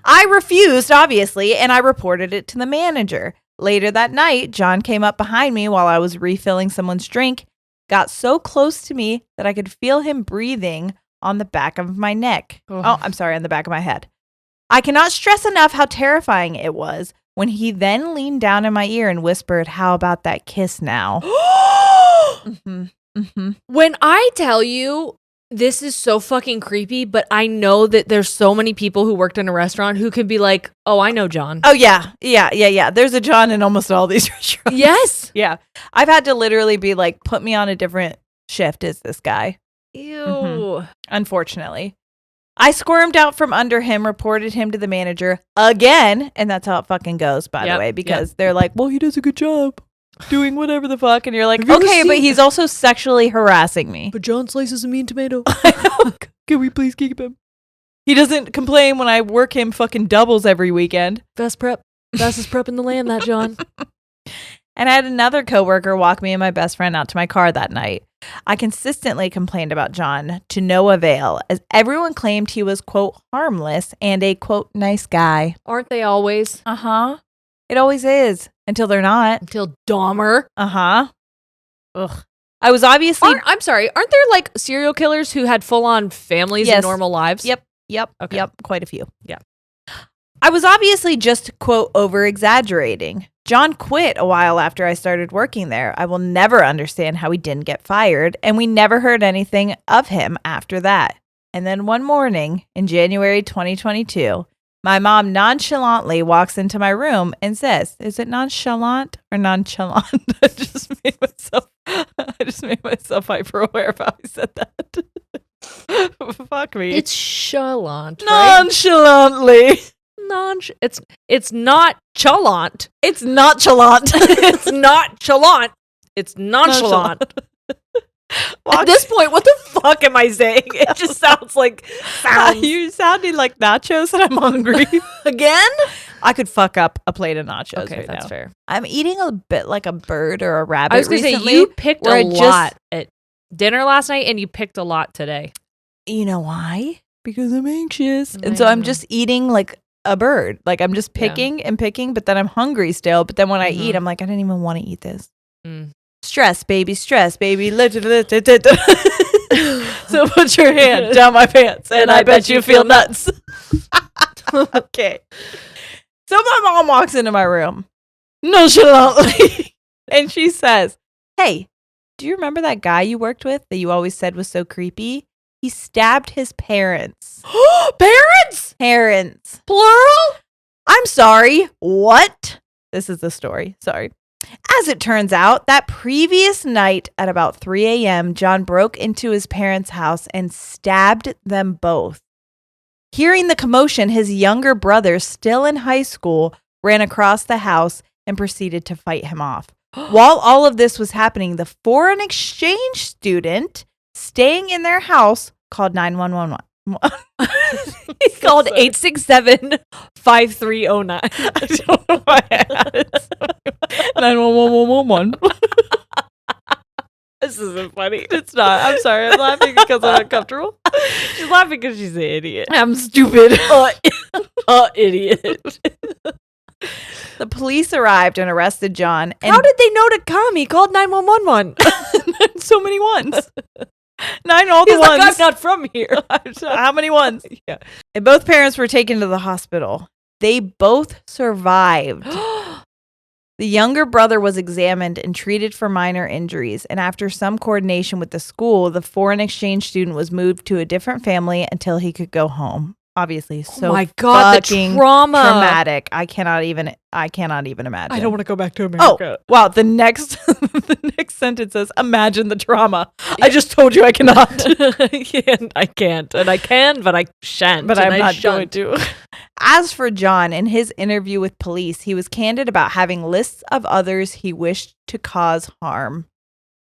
I refused, obviously, and I reported it to the manager. Later that night, John came up behind me while I was refilling someone's drink, got so close to me that I could feel him breathing on the back of my neck. On the back of my head. I cannot stress enough how terrifying it was when he then leaned down in my ear and whispered, how about that kiss now? Mm-hmm. Mm-hmm. When I tell you, this is so fucking creepy, but I know that there's so many people who worked in a restaurant who could be like, oh, I know John. Oh, yeah. Yeah. There's a John in almost all these restaurants. Yes. Yeah. I've had to literally be like, put me on a different shift as this guy. Ew. Mm-hmm. Unfortunately. I squirmed out from under him, reported him to the manager again, and that's how it fucking goes, by the way, because they're like, well, he does a good job doing whatever the fuck, and you're like, okay, but he's also sexually harassing me. But John slices a mean tomato. I know. Can we please keep him? He doesn't complain when I work him fucking doubles every weekend. Fastest prep in the land, that John. And I had another coworker walk me and my best friend out to my car that night. I consistently complained about John to no avail, as everyone claimed he was, quote, harmless and a, quote, nice guy. Aren't they always? Uh-huh. It always is, until they're not. Until Dahmer. Uh-huh. Ugh. I was obviously... I'm sorry, aren't there like serial killers who had full-on families and normal lives? Yep. Okay. Yep, quite a few. Yeah. I was obviously just, quote, over-exaggerating. John quit a while after I started working there. I will never understand how he didn't get fired, and we never heard anything of him after that. And then one morning in January 2022, my mom nonchalantly walks into my room and says, is it nonchalant or nonchalant? I just made myself hyper aware of how I said that. Fuck me. It's chalant, right? Nonchalantly. It's not chalant. It's not chalant. It's not chalant. It's nonchalant. At this point, what the fuck am I saying? It just sounds like sounds. You sounded like nachos and I'm hungry. Again? I could fuck up a plate of nachos. Okay, right that's now. fair. I'm eating a bit like a bird or a rabbit. I was going to say, you picked a lot at dinner last night and you picked a lot today. You know why? Because I'm anxious. And so I'm just eating like a bird. Like I'm just picking and picking, but then I'm hungry still. But then when I eat, I'm like, I didn't even want to eat this. Stress, baby. So put your hand down my pants and I bet you feel nuts. Okay. So my mom walks into my room nonchalantly and she says, "Hey, do you remember that guy you worked with that you always said was so creepy? He stabbed his parents." Parents? Parents. Plural? I'm sorry. What? This is the story. Sorry. As it turns out, that previous night at about 3 a.m., John broke into his parents' house and stabbed them both. Hearing the commotion, his younger brother, still in high school, ran across the house and proceeded to fight him off. While all of this was happening, the foreign exchange student staying in their house called 911. He called 867-5309. I don't know why I had it. 911. This isn't funny. It's not. I'm sorry. I'm laughing because I'm uncomfortable. She's laughing because she's an idiot. I'm stupid. Idiot. The police arrived and arrested John. And how did they know to come? He called 911. So many ones. 9 all the He's ones. like, I'm not from here. How many ones? Yeah. And both parents were taken to the hospital. They both survived. The younger brother was examined and treated for minor injuries, and after some coordination with the school, the foreign exchange student was moved to a different family until he could go home. Obviously, so oh my God, fucking the trauma. traumatic. I cannot even imagine. I don't want to go back to America. Oh, wow. The next sentence says, "Imagine the trauma." I just told you I cannot. I can't. And I can, but I shan't. But I'm not going shan't. to. As for John, in his interview with police, he was candid about having lists of others he wished to cause harm.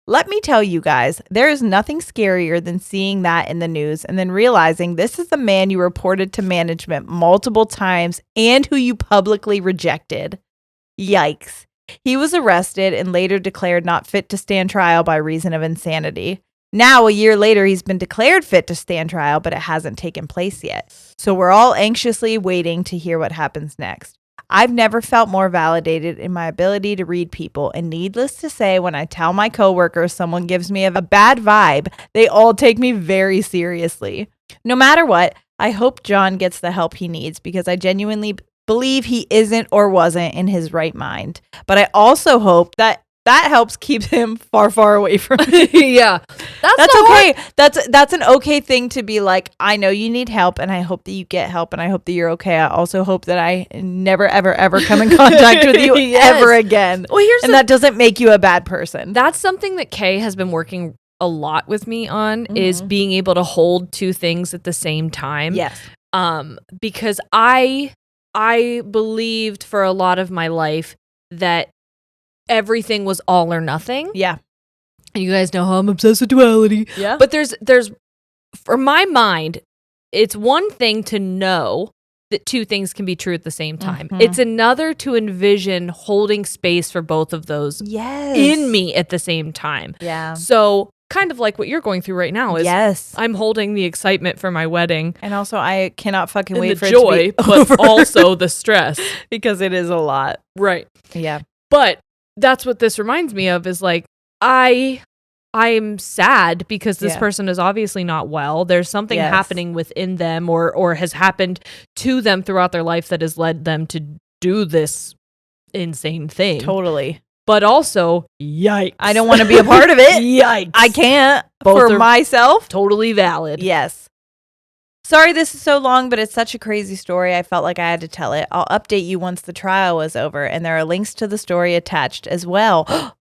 Let me tell you guys, there is nothing scarier than seeing that in the news and then realizing this is the man you reported to management multiple times and who you publicly rejected. Yikes. He was arrested and later declared not fit to stand trial by reason of insanity. Now, a year later, he's been declared fit to stand trial, but it hasn't taken place yet. So we're all anxiously waiting to hear what happens next. I've never felt more validated in my ability to read people, and needless to say, when I tell my coworkers someone gives me a bad vibe, they all take me very seriously. No matter what, I hope John gets the help he needs because I genuinely believe he isn't or wasn't in his right mind. But I also hope that helps keep him far, far away from me. Yeah. That's okay. That's an okay thing to be like, I know you need help and I hope that you get help and I hope that you're okay. I also hope that I never, ever, ever come in contact with you ever again. Well, that doesn't make you a bad person. That's something that Kay has been working a lot with me on is being able to hold two things at the same time. Yes. Because I believed for a lot of my life that everything was all or nothing. Yeah. And you guys know how I'm obsessed with duality. Yeah. But there's for my mind, it's one thing to know that two things can be true at the same time. Mm-hmm. It's another to envision holding space for both of those in me at the same time. Yeah. So kind of like what you're going through right now is yes. I'm holding the excitement for my wedding. And also I cannot fucking and wait the for joy, it to be but over. also the stress. Because it is a lot. Right. Yeah. But that's what this reminds me of is like, I'm sad because this person is obviously not well. There's something happening within them or has happened to them throughout their life that has led them to do this insane thing. Totally. But also, yikes. I don't want to be a part of it. Yikes. I can't Both for myself. Totally valid. Yes. Sorry this is so long, but it's such a crazy story. I felt like I had to tell it. I'll update you once the trial was over, and there are links to the story attached as well. Oh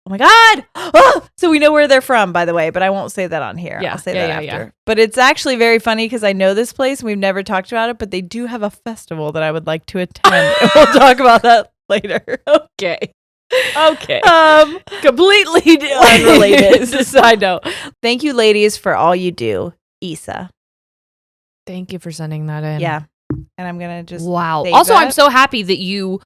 my God. Oh! So we know where they're from, by the way, but I won't say that on here. Yeah. I'll say that after. Yeah. But it's actually very funny because I know this place and we've never talked about it, but they do have a festival that I would like to attend. And we'll talk about that later. Okay. Completely unrelated. Side note. Thank you, ladies, for all you do. Isa. Thank you for sending that in. Yeah. And I'm going to just. Wow. Also, I'm so happy that you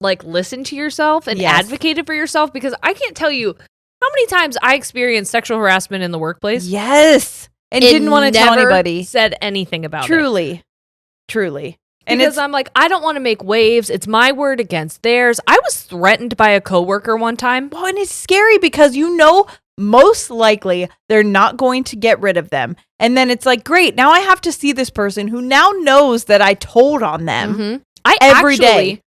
listened to yourself and advocated for yourself because I can't tell you how many times I experienced sexual harassment in the workplace. Yes. And didn't want to tell anybody. Said anything about it. Truly. And because I'm like, I don't want to make waves. It's my word against theirs. I was threatened by a coworker one time. Well, and it's scary because most likely they're not going to get rid of them. And then it's like, great, now I have to see this person who now knows that I told on them I every day.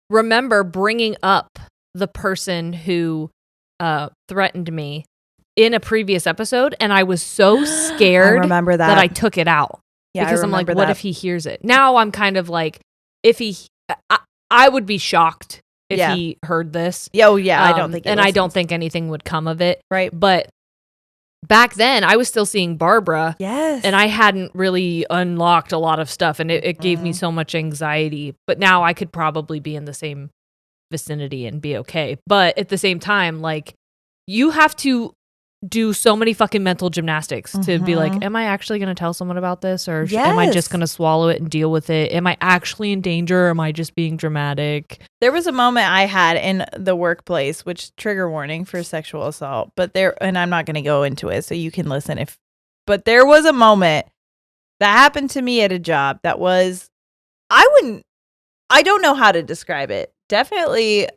Remember bringing up the person who threatened me in a previous episode, and I was so scared I remember that I took it out. Yeah, because I'm like, what if he hears it? Now I'm kind of like, if I would be shocked if he heard this. Oh yeah, I don't think, I don't think anything would come of it. Right, but back then I was still seeing Barbara. Yes, and I hadn't really unlocked a lot of stuff, and it gave me so much anxiety. But now I could probably be in the same vicinity and be okay. But at the same time, like, you have to do so many fucking mental gymnastics to be like, am I actually going to tell someone about this, or am I just going to swallow it and deal with it? Am I actually in danger, or am I just being dramatic? There was a moment I had in the workplace, which trigger warning for sexual assault, and I'm not going to go into it, so you can listen but there was a moment that happened to me at a job that was, I don't know how to describe it. Definitely,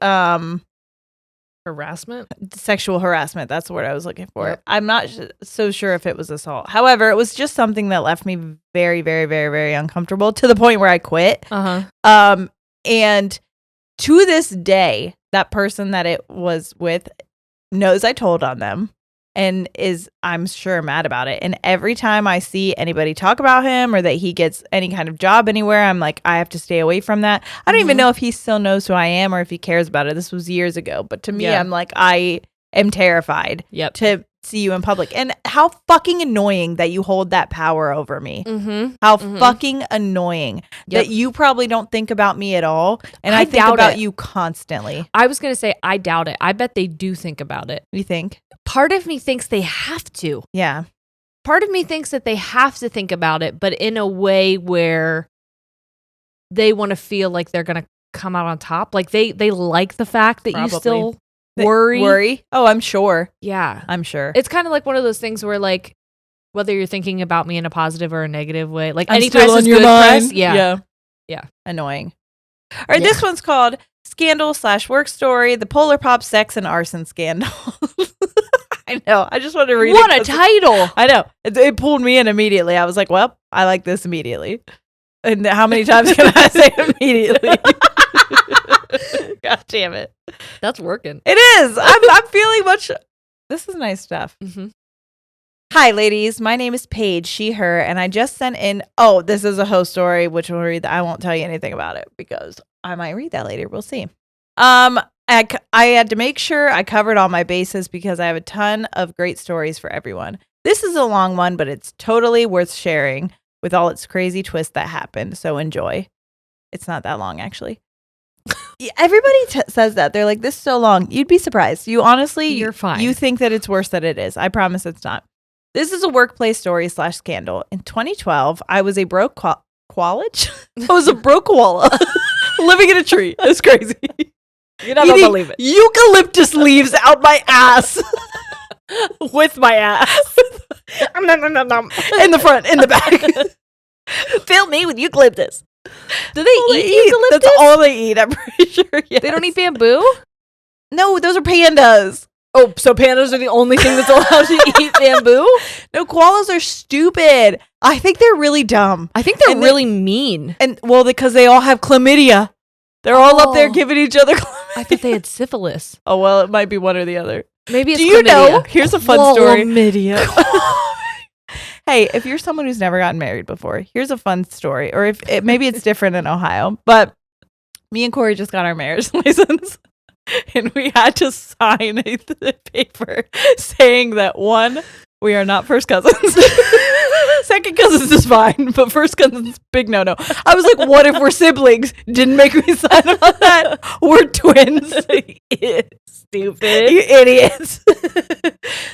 harassment, sexual harassment. That's the word I was looking for. Yep. I'm not so sure if it was assault. However, it was just something that left me very, very, very, very uncomfortable to the point where I quit. And to this day, that person that it was with knows I told on them and is, I'm sure, mad about it. And every time I see anybody talk about him or that he gets any kind of job anywhere, I'm like, I have to stay away from that. I don't even know if he still knows who I am or if he cares about it. This was years ago. But to me, I'm like, I am terrified to see you in public. And how fucking annoying that you hold that power over me. How fucking annoying that you probably don't think about me at all. And I think about you constantly. I was going to say, I doubt it. I bet they do think about it. You think? Part of me thinks they have to. Yeah. Part of me thinks that they have to think about it, but in a way where they want to feel like they're going to come out on top. Like they like the fact that you still worry. Oh, I'm sure. Yeah. I'm sure. It's kind of like one of those things where, like, whether you're thinking about me in a positive or a negative way, like I'm any press is good press. Yeah. Annoying. All right, this one's called Scandal/Work Story, the Polar Pop Sex and Arson Scandal. I know. I just wanted to read What a title. I know. It pulled me in immediately. I was like, well, I like this immediately. And how many times can I say immediately? God damn it. That's working. It is. I'm feeling much. This is nice stuff. Hi, ladies. My name is Paige, she, her, and I just sent in. Oh, this is a host story, which we'll read. I won't tell you anything about it because I might read that later. We'll see. I had to make sure I covered all my bases because I have a ton of great stories for everyone. This is a long one, but it's totally worth sharing with all its crazy twists that happened. So enjoy. It's not that long, actually. Everybody says that. They're like, this is so long. You'd be surprised. You honestly, you're fine. You think that it's worse than it is. I promise it's not. This is a workplace story/scandal. In 2012, I was a broke koala. I was a broke koala living in a tree. It's crazy. You never believe it. Eucalyptus leaves out my ass. With my ass. In the front, in the back. Fill me with eucalyptus. Do they eat eucalyptus? That's all they eat, I'm pretty sure. Yes. They don't eat bamboo? No, those are pandas. Oh, so pandas are the only thing that's allowed to eat bamboo? No, koalas are stupid. I think they're really dumb. I think they're really mean. And well, because they all have chlamydia. They're all up there giving each other chlamydia. I thought they had syphilis. Oh, well, it might be one or the other. Maybe it's Do you chlamydia. know? Here's a fun story. Chlamydia. Hey, if you're someone who's never gotten married before, here's a fun story. Or maybe it's different in Ohio. But me and Corey just got our marriage license. And we had to sign a paper saying that, one, we are not first cousins. Second cousins is fine, but first cousins, big no-no. I was like, what if we're siblings? Didn't make me sign on that. We're twins. Stupid. You idiots.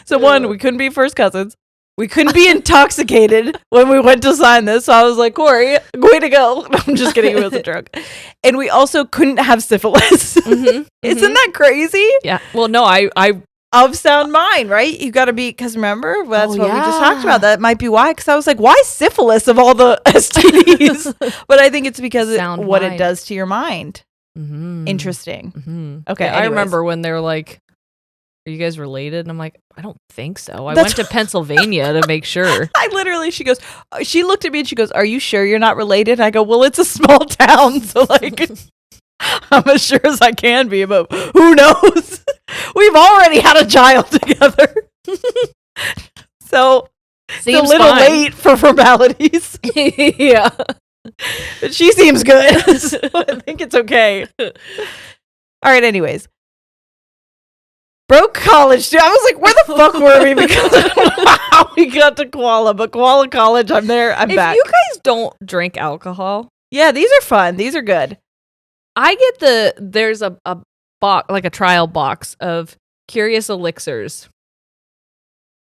So one, we couldn't be first cousins. We couldn't be intoxicated when we went to sign this. So I was like, Corey, way to go. I'm just kidding. He wasn't drunk. And we also couldn't have syphilis. Isn't that crazy? Yeah. Well, no, I of sound mind, right? You got to be, because remember, that's what we just talked about. That might be why. Because I was like, why syphilis of all the STDs? But I think it's because of what it does to your mind. Interesting. Okay. Anyways. I remember when they were like, are you guys related? And I'm like, I don't think so. I went to Pennsylvania to make sure. She goes, she looked at me and she goes, are you sure you're not related? I go, well, it's a small town. So like, I'm as sure as I can be, but who knows? We've already had a child together. So it's a little late for formalities. Yeah. But she seems good. So I think it's okay. All right, anyways. Broke college, dude. I was like, where the fuck were we? Because I don't know how we got to Koala, but Koala College, I'm there. I'm back. If you guys don't drink alcohol. Yeah, these are fun. These are good. I get there's a box, like a trial box of Curious Elixirs.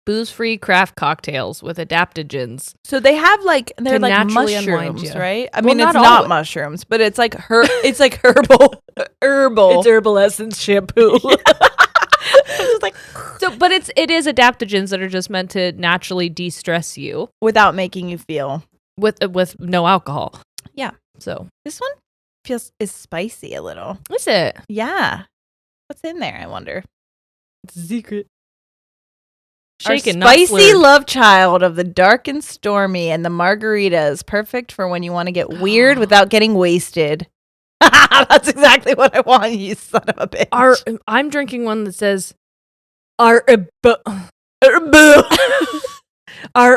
Booze-free craft cocktails with adaptogens. So they have they're like mushrooms, right? I mean, it's not mushrooms, but it's like it's like herbal. It's herbal essence shampoo. But it is adaptogens that are just meant to naturally de-stress you without making you feel with no alcohol. Yeah. So this one is spicy a little. Is it? Yeah. What's in there? I wonder. It's a secret. Shaken, our spicy love child of the dark and stormy, and the margarita is perfect for when you want to get weird without getting wasted. That's exactly what I want, you son of a bitch. I'm drinking one that says, our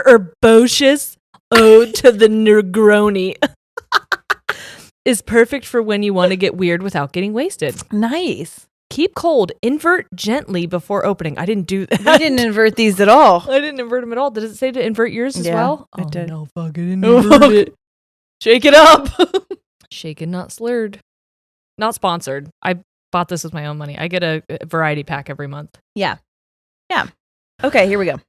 herbaceous ode to the Negroni is perfect for when you want to get weird without getting wasted. Nice. Keep cold. Invert gently before opening. I didn't do that. I didn't invert these at all. I didn't invert them at all. Did it say to invert yours as well? I did. No, fuck, I didn't invert it. Shake it up. Shaken, not slurred. Not sponsored. I bought this with my own money. I get a variety pack every month. Yeah. Yeah. Okay, here we go.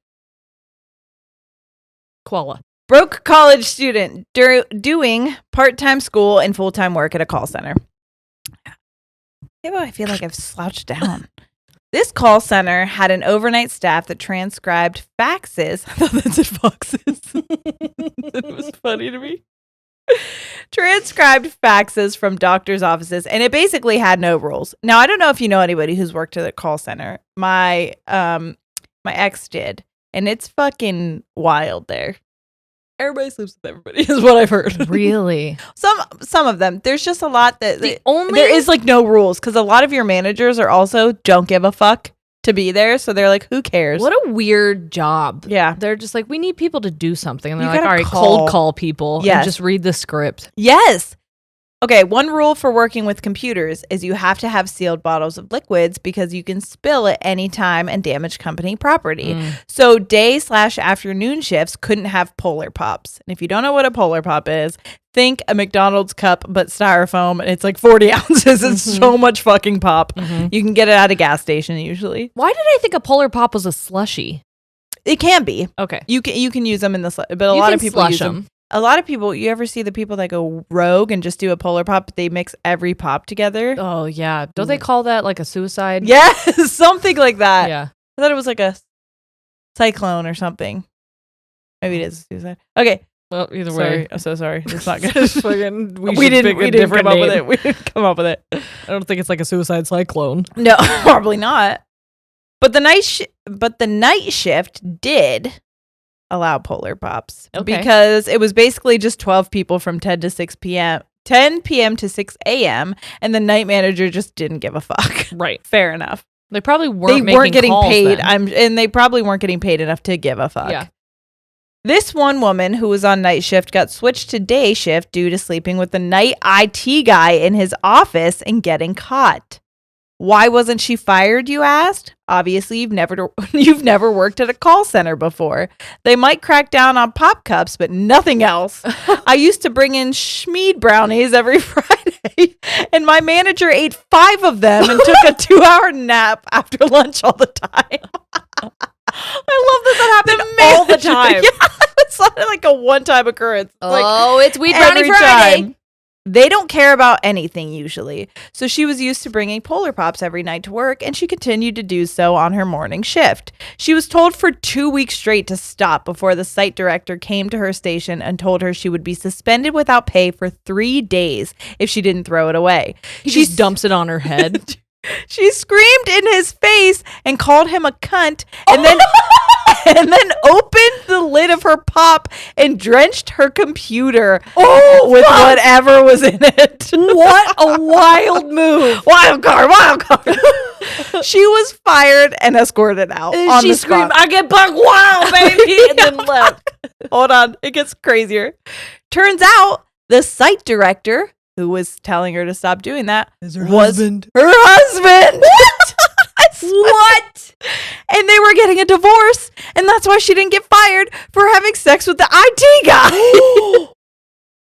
Koala. Broke college student doing part-time school and full-time work at a call center. I feel like I've slouched down. This call center had an overnight staff that transcribed faxes. I thought that said foxes. It was funny to me. Transcribed faxes from doctors' offices, and it basically had no rules. Now, I don't know if you know anybody who's worked at a call center. My ex did, and it's fucking wild there. Everybody sleeps with everybody is what I've heard. Really? Some of them. There's just a lot that there is like no rules because a lot of your managers are also don't give a fuck to be there. So they're like, who cares? What a weird job. Yeah. They're just like, we need people to do something. And they're like, all right, cold call people and just read the script. Yes. Okay, one rule for working with computers is you have to have sealed bottles of liquids because you can spill at any time and damage company property. So day/afternoon shifts couldn't have Polar Pops. And if you don't know what a Polar Pop is, think a McDonald's cup but styrofoam, and it's like 40 ounces. It's so much fucking pop. You can get it at a gas station usually. Why did I think a Polar Pop was a slushie? It can be. Okay. You can use them in the but a lot of people use them. A lot of people, you ever see the people that go rogue and just do a Polar Pop, but they mix every pop together? Oh, yeah. Don't they call that like a suicide? Yes, something like that. Yeah. I thought it was like a cyclone or something. Maybe it is a suicide. Okay. Well, either way. I'm so sorry. It's not good. we didn't come up with it. We didn't come up with it. I don't think it's like a suicide cyclone. No, probably not. But the night shift did allow Polar Pops because it was basically just 12 people from 10 p.m. to 6 a.m. and the night manager just didn't give a fuck. Right. Fair enough. They probably weren't getting paid. Then. And they probably weren't getting paid enough to give a fuck. Yeah. This one woman who was on night shift got switched to day shift due to sleeping with the night IT guy in his office and getting caught. Why wasn't she fired, you asked? Obviously, you've never worked at a call center before. They might crack down on pop cups, but nothing else. I used to bring in Schmeed brownies every Friday, and my manager ate 5 of them and took a 2-hour nap after lunch all the time. I love that happened all the time. Yeah, it's not like a one-time occurrence. It's Weed Brownie Friday. Time. They don't care about anything usually. So she was used to bringing Polar Pops every night to work, and she continued to do so on her morning shift. She was told for 2 weeks straight to stop before the site director came to her station and told her she would be suspended without pay for 3 days if she didn't throw it away. She just dumps it on her head. She screamed in his face and called him a cunt, and then opened the lid of her pop and drenched her computer with whatever was in it. What a wild move. Wild card. She was fired and escorted out. She screamed, "I get buck wild, baby," and then left. Hold on. It gets crazier. Turns out the site director who was telling her to stop doing that was her husband. What? And they were getting a divorce, and that's why she didn't get fired for having sex with the IT guy.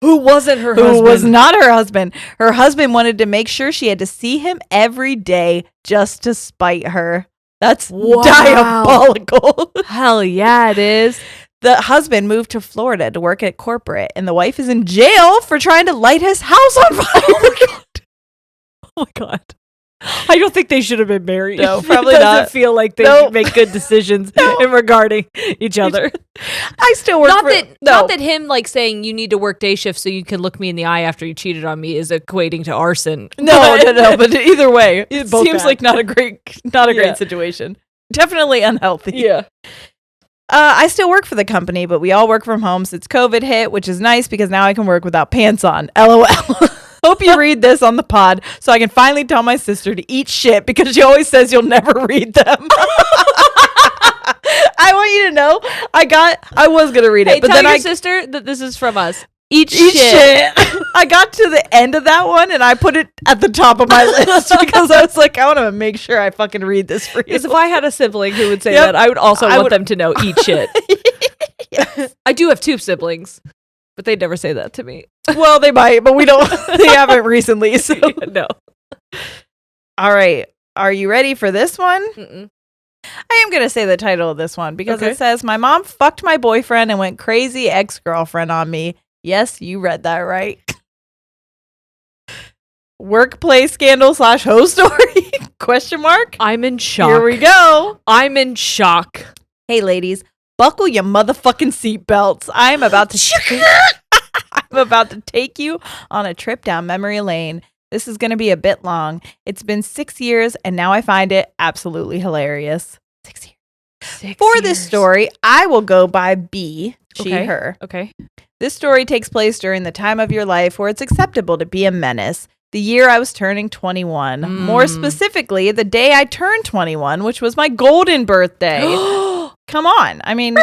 Who wasn't her husband? Who was not her husband. Her husband wanted to make sure she had to see him every day just to spite her. That's diabolical. Hell yeah, it is. The husband moved to Florida to work at corporate, and the wife is in jail for trying to light his house on fire. Oh my God. I don't think they should have been married. No, probably not. It not. doesn't feel like they make good decisions in regarding each other. I still work not that him like saying you need to work day shift so you can look me in the eye after you cheated on me is equating to arson. No. But either way, it seems bad. like not a great situation. Definitely unhealthy. Yeah. I still work for the company, but we all work from home since COVID hit, which is nice because now I can work without pants on. LOL. Hope you read this on the pod so I can finally tell my sister to eat shit because she always says you'll never read them. I want you to know I was going to read it. But tell your sister that this is from us. Eat shit. I got to the end of that one and I put it at the top of my list because I was like, I want to make sure I fucking read this for you. Because if I had a sibling who would say that, I would also want them to know eat shit. Yes. I do have 2 siblings, but they never say that to me. Well, they might, but we don't. They haven't recently, so no. All right. Are you ready for this one? Mm-mm. I am going to say the title of this one because it says, my mom fucked my boyfriend and went crazy ex-girlfriend on me. Yes, you read that right. Workplace scandal / hoe story? Question mark? I'm in shock. Here we go. I'm in shock. Hey, ladies, buckle your motherfucking seatbelts. I'm about to take you on a trip down memory lane. This is going to be a bit long. It's been 6 years, and now I find it absolutely hilarious. 6 years. For this story, I will go by B, she, her. Okay. This story takes place during the time of your life where it's acceptable to be a menace. The year I was turning 21. More specifically, the day I turned 21, which was my golden birthday. Come on. I mean...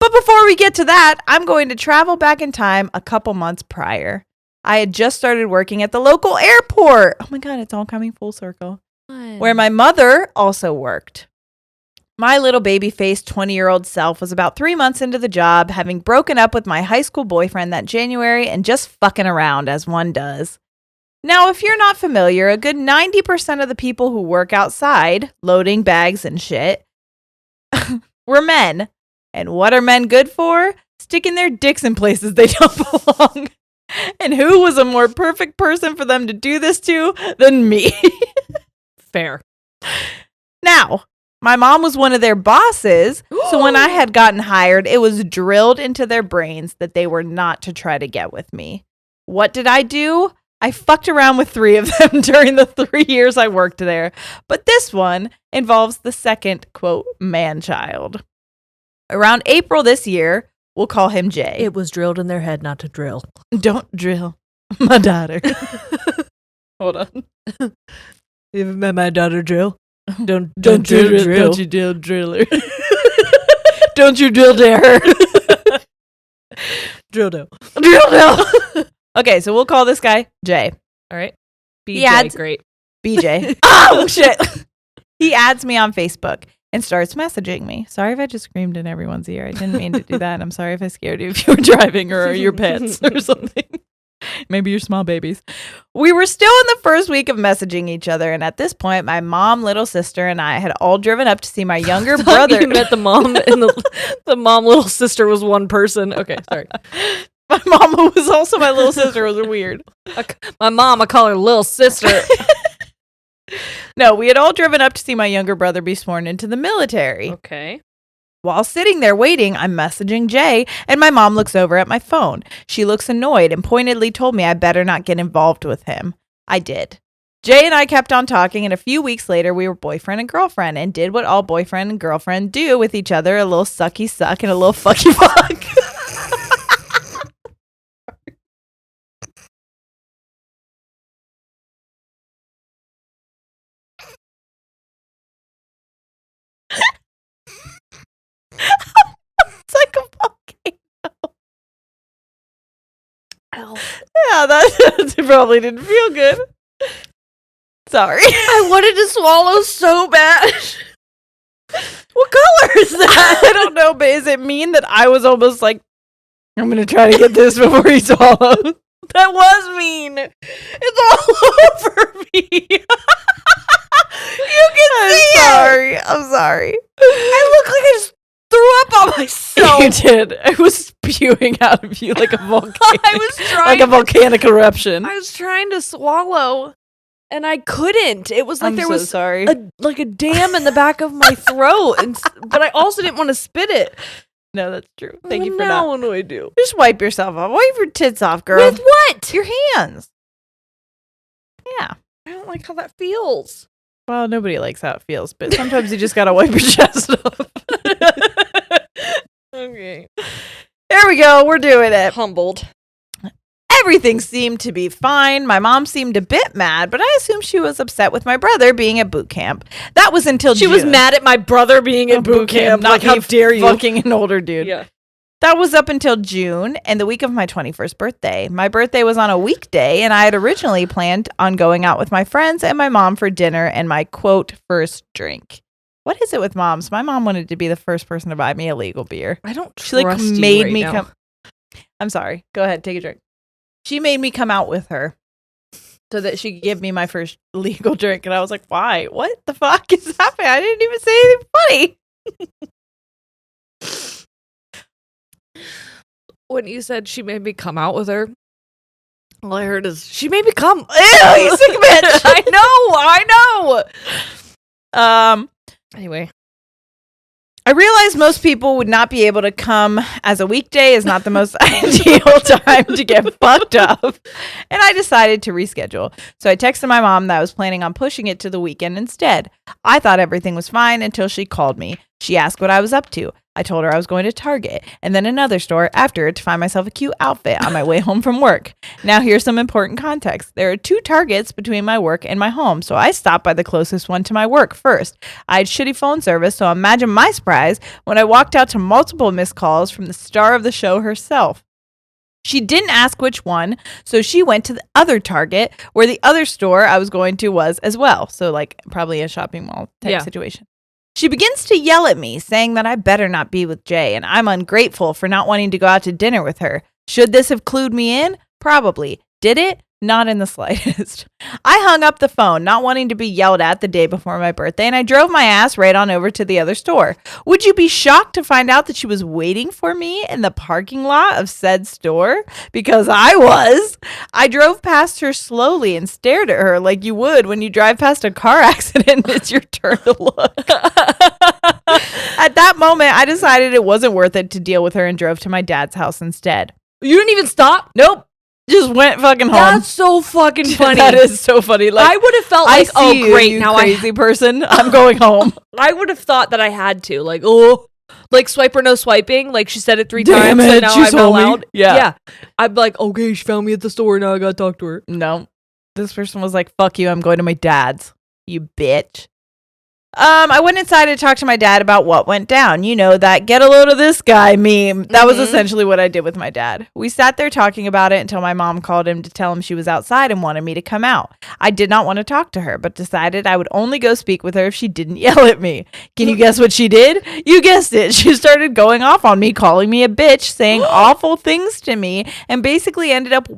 But before we get to that, I'm going to travel back in time a couple months prior. I had just started working at the local airport. Oh my God, it's all coming full circle. Where my mother also worked. My little baby-faced 20-year-old self was about 3 months into the job, having broken up with my high school boyfriend that January and just fucking around as one does. Now, if you're not familiar, a good 90% of the people who work outside, loading bags and shit, were men. And what are men good for? Sticking their dicks in places they don't belong. And who was a more perfect person for them to do this to than me? Fair. Now, my mom was one of their bosses, so when I had gotten hired, it was drilled into their brains that they were not to try to get with me. What did I do? I fucked around with 3 of them during the 3 years I worked there. But this one involves the second, quote, man-child. Around April this year, we'll call him Jay. It was drilled in their head not to drill. Don't drill my daughter. Hold on. You ever met my daughter drill? Don't drill. Don't you drill her. Don't you drill dare her. Drill no. Drill no. Okay, so we'll call this guy Jay. All right. BJ, great. BJ. Oh, shit. He adds me on Facebook and starts messaging me. Sorry if I just screamed in everyone's ear. I didn't mean to do that. I'm sorry if I scared you if you were driving or your pets or something. Maybe your small babies. We were still in the first week of messaging each other, and at this point, my mom, little sister, and I had all driven up to see my younger brother. You met the mom, and the mom, little sister was one person. Okay, sorry. My mom, who was also my little sister, was weird. My mom, I call her little sister. No, we had all driven up to see my younger brother be sworn into the military. Okay. While sitting there waiting, I'm messaging Jay, and my mom looks over at my phone. She looks annoyed and pointedly told me I better not get involved with him. I did. Jay and I kept on talking, and a few weeks later, we were boyfriend and girlfriend and did what all boyfriend and girlfriend do with each other, a little sucky suck and a little fucky fuck. It's like a volcano. Ow. Yeah, that probably didn't feel good. Sorry. I wanted to swallow so bad. What color is that? I don't know, but does it mean that I was almost like, I'm going to try to get this before he swallows? That was mean. It's all over me. You can see it. I'm sorry. I look like I just threw up on myself. You did. It was spewing out of you like a volcano. I was trying like a volcanic eruption. I was trying to swallow, and I couldn't. It was like there was sorry. a dam in the back of my throat, but I also didn't want to spit it. No, that's true. Thank you for that. What do I do? Just wipe yourself off. Wipe your tits off, girl. With what? Your hands. Yeah. I don't like how that feels. Well, nobody likes how it feels, but sometimes you just gotta wipe your chest off. Okay. There we go. We're doing it. Humbled. Everything seemed to be fine. My mom seemed a bit mad, but I assumed she was upset with my brother being at boot camp. That was until She June. was mad at my brother being at boot camp. Not how dare you? Fucking an older dude. Yeah. That was up until June and the week of my 21st birthday. My birthday was on a weekday, and I had originally planned on going out with my friends and my mom for dinner and my, quote, first drink. What is it with moms? My mom wanted to be the first person to buy me a legal beer. I don't She trust you made right me now. come. I'm sorry. Go ahead, take a drink. She made me come out with her so that she could give me my first legal drink, and I was like, "Why? What the fuck is happening? I didn't even say anything funny." When you said she made me come out with her, all I heard is she made me come. Ew, you sick bitch. I know. Anyway, I realized most people would not be able to come, as a weekday is not the most ideal time to get fucked up. And I decided to reschedule. So I texted my mom that I was planning on pushing it to the weekend instead. I thought everything was fine until she called me. She asked what I was up to. I told her I was going to Target and then another store after to find myself a cute outfit on my way home from work. Now here's some important context. There are 2 Targets between my work and my home, so I stopped by the closest one to my work first. I had shitty phone service, so imagine my surprise when I walked out to multiple missed calls from the star of the show herself. She didn't ask which one, so she went to the other Target where the other store I was going to was as well. So like probably a shopping mall type situation. She begins to yell at me, saying that I better not be with Jay, and I'm ungrateful for not wanting to go out to dinner with her. Should this have clued me in? Probably. Did it? Not in the slightest. I hung up the phone, not wanting to be yelled at the day before my birthday, and I drove my ass right on over to the other store. Would you be shocked to find out that she was waiting for me in the parking lot of said store? Because I was. I drove past her slowly and stared at her like you would when you drive past a car accident and it's your turn to look. At that moment, I decided it wasn't worth it to deal with her and drove to my dad's house instead. you didn't even stop? Nope. Just went fucking home. That's so fucking funny. That is so funny. Like, I would have felt like, I see great, you now crazy person. I'm going home. I would have thought that I had to, like, like swipe or no swiping. Like she said it 3 Damn times, it, so now she I'm told me. allowed. Yeah. I'm like, okay, she found me at the store. Now I gotta talk to her. No, this person was like, "Fuck you, I'm going to my dad's. You bitch." I went inside to talk to my dad about what went down. You know, that get a load of this guy meme. That was essentially what I did with my dad. We sat there talking about it until my mom called him to tell him she was outside and wanted me to come out. I did not want to talk to her, but decided I would only go speak with her if she didn't yell at me. Can you guess what she did? You guessed it. She started going off on me, calling me a bitch, saying awful things to me, and basically ended up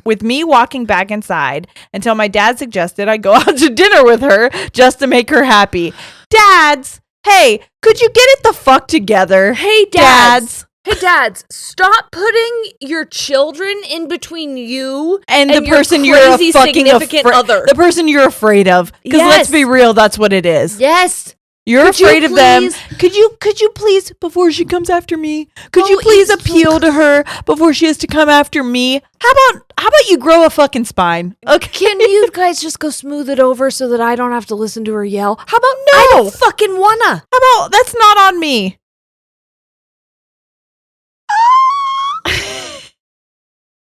with me walking back inside until my dad suggested I go out to dinner with her just to make her happy. Dads, hey, could you get it the fuck together? Hey, dads. Hey, dads, stop putting your children in between you and the your person you're a fucking significant other. The person you're afraid of. Because let's be real, that's what it is. Yes. You're afraid of them. Could you please, before she comes after me, could you please appeal to her before she has to come after me? How about you grow a fucking spine? Okay. Can you guys just go smooth it over so that I don't have to listen to her yell? How about no? I don't fucking wanna. How about that's not on me?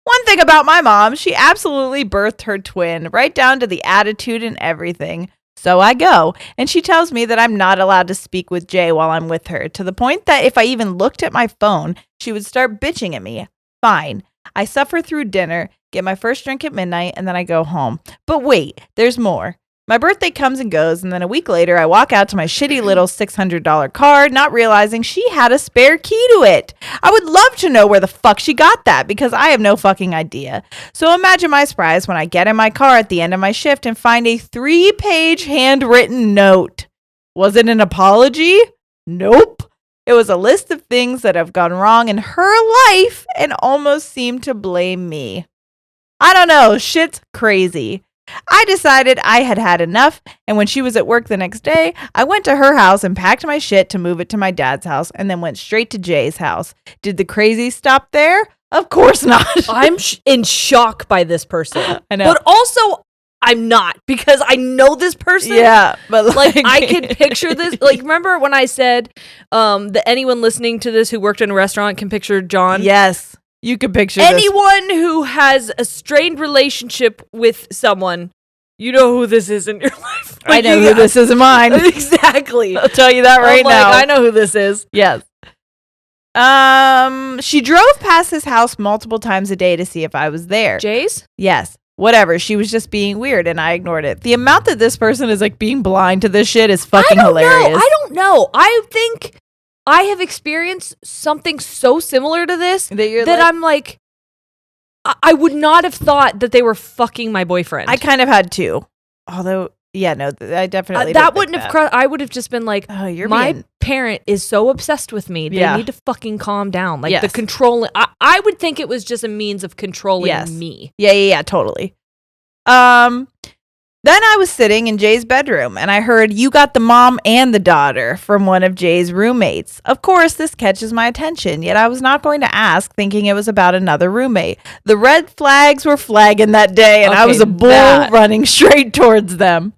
One thing about my mom, she absolutely birthed her twin, right down to the attitude and everything. So I go, and she tells me that I'm not allowed to speak with Jay while I'm with her, to the point that if I even looked at my phone, she would start bitching at me. Fine. I suffer through dinner, get my first drink at midnight, and then I go home. But wait, there's more. My birthday comes and goes, and then a week later, I walk out to my shitty little $600 card, not realizing she had a spare key to it. I would love to know where the fuck she got that, because I have no fucking idea. So imagine my surprise when I get in my car at the end of my shift and find a 3-page handwritten note. Was it an apology? Nope. It was a list of things that have gone wrong in her life and almost seemed to blame me. I don't know, shit's crazy. I decided I had had enough, and when she was at work the next day, I went to her house and packed my shit to move it to my dad's house, and then went straight to Jay's house. Did the crazy stop there? Of course not. I'm in shock by this person. I know. But also, I'm not, because I know this person. Yeah, but like I could picture this. Like, remember when I said that anyone listening to this who worked in a restaurant can picture John? Yes. You could picture anyone who has a strained relationship with someone. You know who this is in your life. Like, I know who this is in mine. Exactly. I'll tell you that right now. I know who this is. Yes. She drove past his house multiple times a day to see if I was there. Jay's? Yes. Whatever. She was just being weird, and I ignored it. The amount that this person is like being blind to this shit is fucking hilarious. I don't know. I think I have experienced something so similar to this that I'm like, I would not have thought that they were fucking my boyfriend. I kind of had to. Although, yeah, no, I definitely that wouldn't have crossed. I would have just been like, my parent is so obsessed with me. They need to fucking calm down. Like the controlling. I would think it was just a means of controlling me. Yeah, totally. Then I was sitting in Jay's bedroom, and I heard, "You got the mom and the daughter," from one of Jay's roommates. Of course, this catches my attention, yet I was not going to ask, thinking it was about another roommate. The red flags were flagging that day, and I was a bull running straight towards them.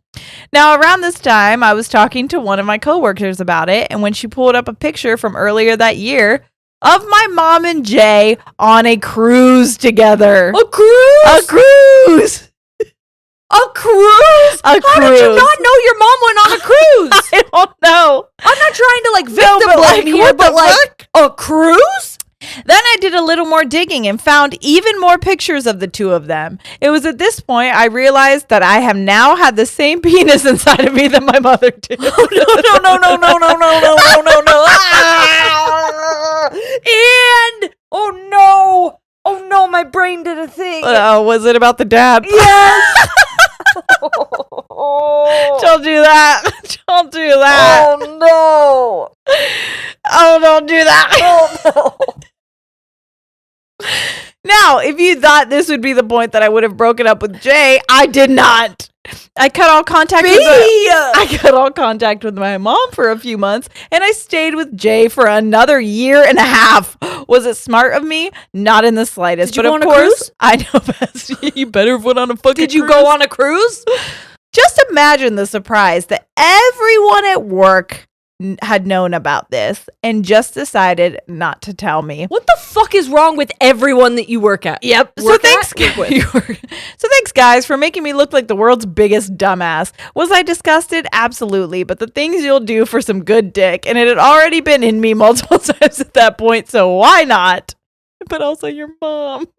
Now, around this time, I was talking to one of my coworkers about it, and when she pulled up a picture from earlier that year of my mom and Jay on a cruise together. A cruise? A cruise! A cruise? How did you not know your mom went on a cruise? I don't know. I'm not trying to victim blame here, but a cruise? Then I did a little more digging and found even more pictures of the two of them. It was at this point I realized that I have now had the same penis inside of me that my mother did. Oh, no. And oh no, my brain did a thing. Was it about the dad? Yes. Don't do that. Don't do that. Oh no. Oh, don't do that. Oh no. Now, if you thought this would be the point that I would have broken up with Jay, I did not. I cut all contact with my mom for a few months, and I stayed with Jay for another year and a half. Was it smart of me? Not in the slightest. Did you but go of on a course, cruise? I know best. You better put on a fucking Did you cruise. go on a cruise? Just imagine the surprise that everyone at work had known about this and just decided not to tell me. What the fuck is wrong with everyone that you work at? Yep. So thanks, guys, for making me look like the world's biggest dumbass. Was I disgusted? Absolutely. But the things you'll do for some good dick, and it had already been in me multiple times at that point, so why not? But also your mom.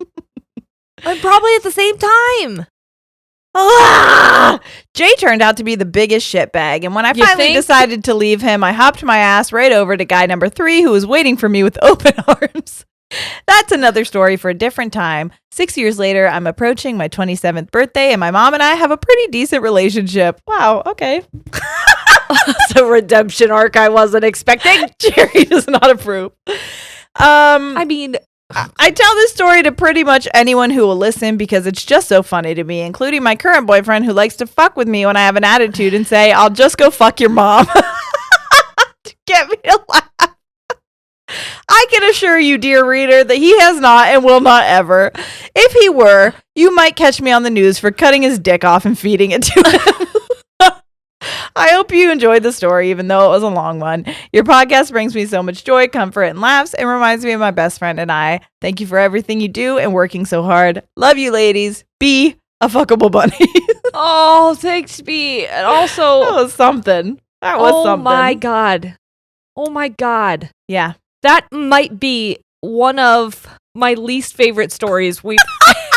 And probably at the same time. Jay turned out to be the biggest shitbag, and when I finally decided to leave him, I hopped my ass right over to guy number 3, who was waiting for me with open arms. That's another story for a different time. 6 years later, I'm approaching my 27th birthday, and my mom and I have a pretty decent relationship. Wow, okay. That's a redemption arc I wasn't expecting. Jerry does not approve. I mean, I tell this story to pretty much anyone who will listen because it's just so funny to me, including my current boyfriend who likes to fuck with me when I have an attitude and say, "I'll just go fuck your mom." I can assure you, dear reader, that he has not and will not ever. If he were, you might catch me on the news for cutting his dick off and feeding it to him. I hope you enjoyed the story, even though it was a long one. Your podcast brings me so much joy, comfort, and laughs, and reminds me of my best friend and I. Thank you for everything you do and working so hard. Love you, ladies. Be a fuckable bunny. Oh, thanks, B. And also, that was something. Oh my God. Oh my God. Yeah. That might be one of my least favorite stories we've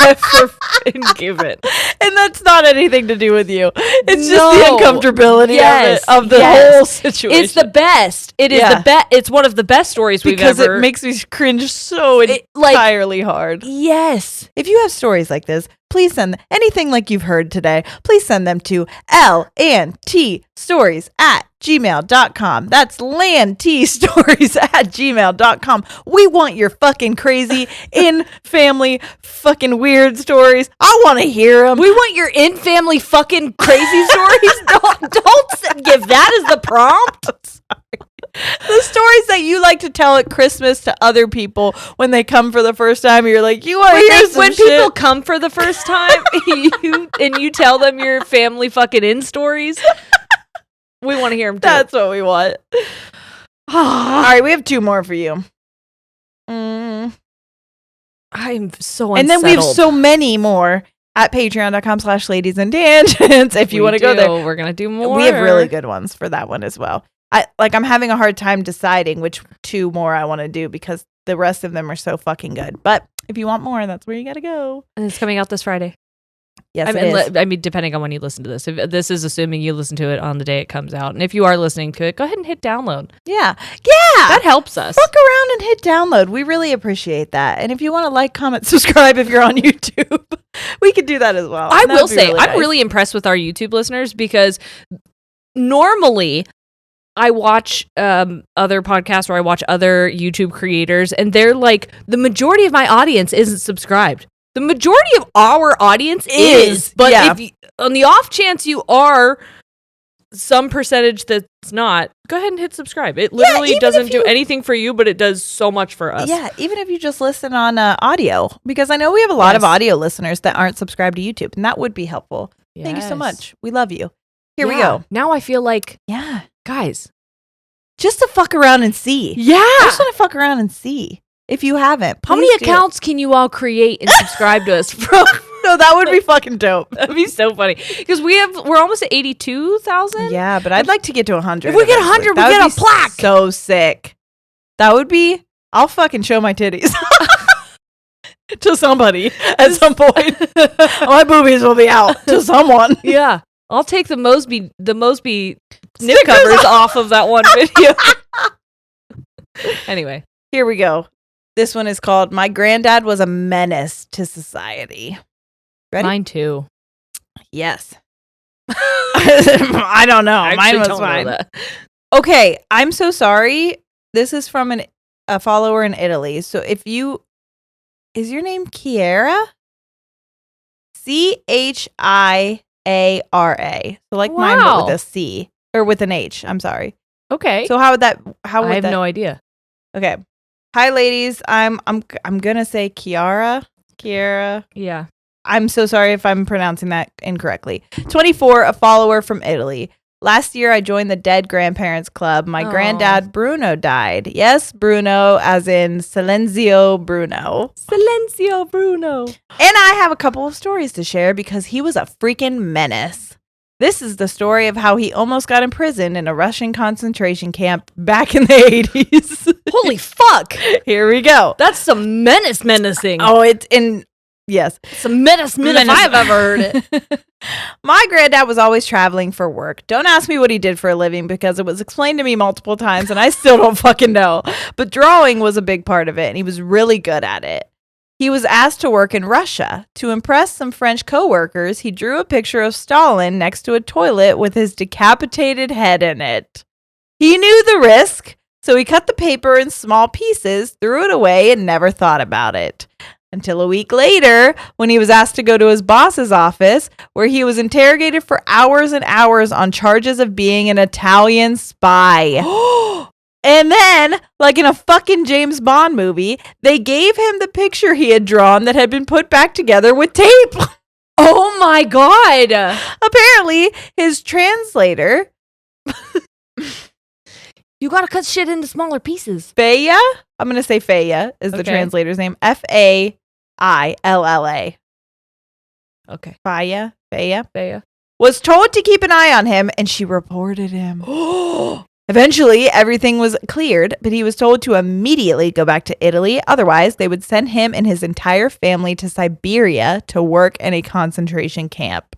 ever been given. And that's not anything to do with you. It's just the uncomfortability of the whole situation. It's the best. It is the best. It's one of the best stories we've ever. Because it makes me cringe so entirely hard. Yes. If you have stories like this, please send anything like you've heard today. Please send them to landtstories@gmail.com. That's landtstories@gmail.com. We want your fucking crazy in-family fucking weird stories. I want to hear them. We want your in-family fucking crazy stories. Don't give that as the prompt. The stories that you like to tell at Christmas to other people when they come for the first time. You're like, you want to hear some when shit? People come for the first time, you tell them your family fucking in stories. We want to hear them too. That's what we want. All right, we have 2 more for you. I'm so unsettled. And then we have so many more at patreon.com/ladiesandtangents if you want to go there. We're going to do more. We have really good ones for that one as well. I'm having a hard time deciding which 2 more I want to do because the rest of them are so fucking good. But if you want more, that's where you got to go. And it's coming out this Friday. Yes, I mean, depending on when you listen to this. If this is assuming you listen to it on the day it comes out. And if you are listening to it, go ahead and hit download. Yeah. That helps us. Fuck around and hit download. We really appreciate that. And if you want to like, comment, subscribe if you're on YouTube, we could do that as well. I will say, I'm really impressed with our YouTube listeners because normally I watch other podcasts or I watch other YouTube creators and they're like, the majority of my audience isn't subscribed. The majority of our audience is. But if you, on the off chance you are some percentage that's not, go ahead and hit subscribe. It literally doesn't do anything for you, but it does so much for us. Yeah, even if you just listen on audio, because I know we have a lot of audio listeners that aren't subscribed to YouTube, and that would be helpful. Yes. Thank you so much. We love you. Here we go. Now I feel like, guys, just to fuck around and see. Yeah. I just want to fuck around and see. If you haven't, how many accounts can you all create and subscribe to us from? No, that would be fucking dope. That'd be so funny because we're almost at 82,000. Yeah, but I'd like to get to 100. If we get 100, we get a plaque. So sick. That would be. I'll fucking show my titties to somebody at some point. My boobies will be out to someone. Yeah, I'll take the Mosby nip covers off of that one video. Anyway, here we go. This one is called "My Granddad Was a Menace to Society." Ready? Mine too. Yes. I don't know. Mine was fine. Okay, I'm so sorry. This is from a follower in Italy. So is your name Ciara? Chiara. So like mine, but with a C or with an H. I'm sorry. Okay. So how would that? I have no idea. Okay. Hi, ladies. I'm gonna say Ciara. Yeah. I'm so sorry if I'm pronouncing that incorrectly. 24, a follower from Italy. Last year, I joined the Dead Grandparents Club. My granddad, Bruno, died. Yes, Bruno, as in Silenzio Bruno. Silenzio Bruno. And I have a couple of stories to share because he was a freaking menace. This is the story of how he almost got imprisoned in a Russian concentration camp back in the 80s. Holy fuck. Here we go. That's some menacing. Oh, it's in... Yes. It's a menace if I've ever heard it. My granddad was always traveling for work. Don't ask me what he did for a living because it was explained to me multiple times and I still don't fucking know. But drawing was a big part of it and he was really good at it. He was asked to work in Russia. To impress some French co-workers, he drew a picture of Stalin next to a toilet with his decapitated head in it. He knew the risk, so he cut the paper in small pieces, threw it away, and never thought about it. Until a week later, when he was asked to go to his boss's office, where he was interrogated for hours and hours on charges of being an Italian spy. And then, like in a fucking James Bond movie, they gave him the picture he had drawn that had been put back together with tape. Oh my God. Apparently, his translator, you gotta cut shit into smaller pieces. Faya, I'm going to say Faya is the translator's name. Failla. Okay. Faya. Was told to keep an eye on him, and she reported him. Eventually, everything was cleared, but he was told to immediately go back to Italy. Otherwise, they would send him and his entire family to Siberia to work in a concentration camp.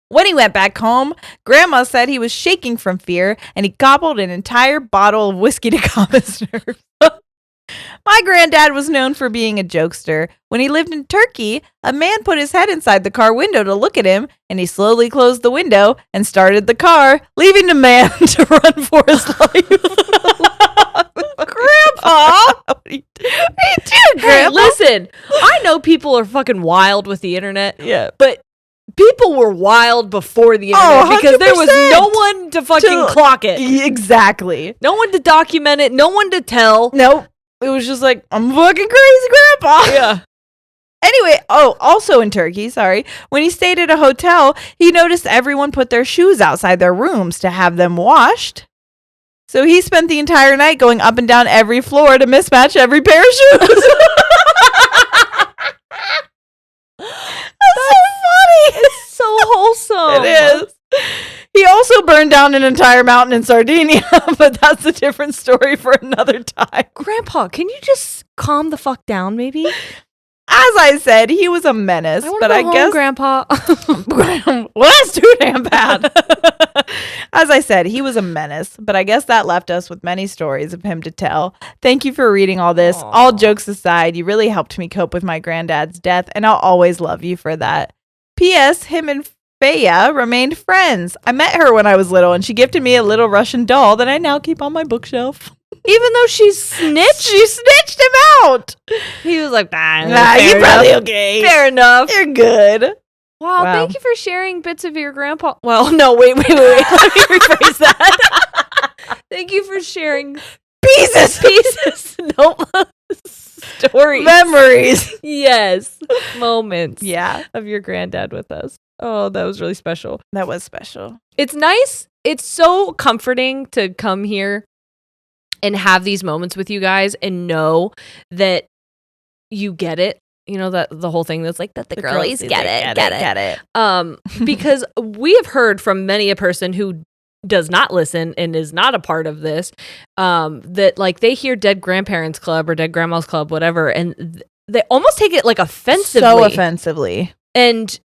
When he went back home, Grandma said he was shaking from fear, and he gobbled an entire bottle of whiskey to calm his nerves. My granddad was known for being a jokester. When he lived in Turkey, a man put his head inside the car window to look at him, and he slowly closed the window and started the car, leaving the man to run for his life. Grandpa! What are you doing, Grandpa? Hey, listen, I know people are fucking wild with the internet. Yeah. But people were wild before the internet because there was no one to fucking clock it. Exactly. No one to document it. No one to tell. Nope. It was just like, I'm fucking crazy, Grandpa. Yeah. Anyway, also in Turkey, when he stayed at a hotel, he noticed everyone put their shoes outside their rooms to have them washed. So he spent the entire night going up and down every floor to mismatch every pair of shoes. That's so funny. It's so wholesome. It is. He also burned down an entire mountain in Sardinia, but that's a different story for another time. Grandpa, can you just calm the fuck down, maybe? As I said, he was a menace, but I guess Grandpa. Well, that's too damn bad. As I said, he was a menace, but I guess that left us with many stories of him to tell. Thank you for reading all this. Aww. All jokes aside, you really helped me cope with my granddad's death, and I'll always love you for that. P.S. Him and Faya remained friends. I met her when I was little, and she gifted me a little Russian doll that I now keep on my bookshelf. Even though she snitched him out. He was like, you're probably okay. Fair enough. You're good. Wow, thank you for sharing bits of your grandpa. Well, no, wait. Let me rephrase that. Thank you for sharing pieces. Nope. Stories. Memories. Yes. Moments. Yeah. Of your granddad with us. Oh, that was really special. That was special. It's nice. It's so comforting to come here and have these moments with you guys and know that you get it. You know, that the whole thing that's like that the girlies get it. Because we have heard from many a person who does not listen and is not a part of this, that like they hear Dead Grandparents Club or Dead Grandma's Club, whatever, and they almost take it like offensively. So offensively. And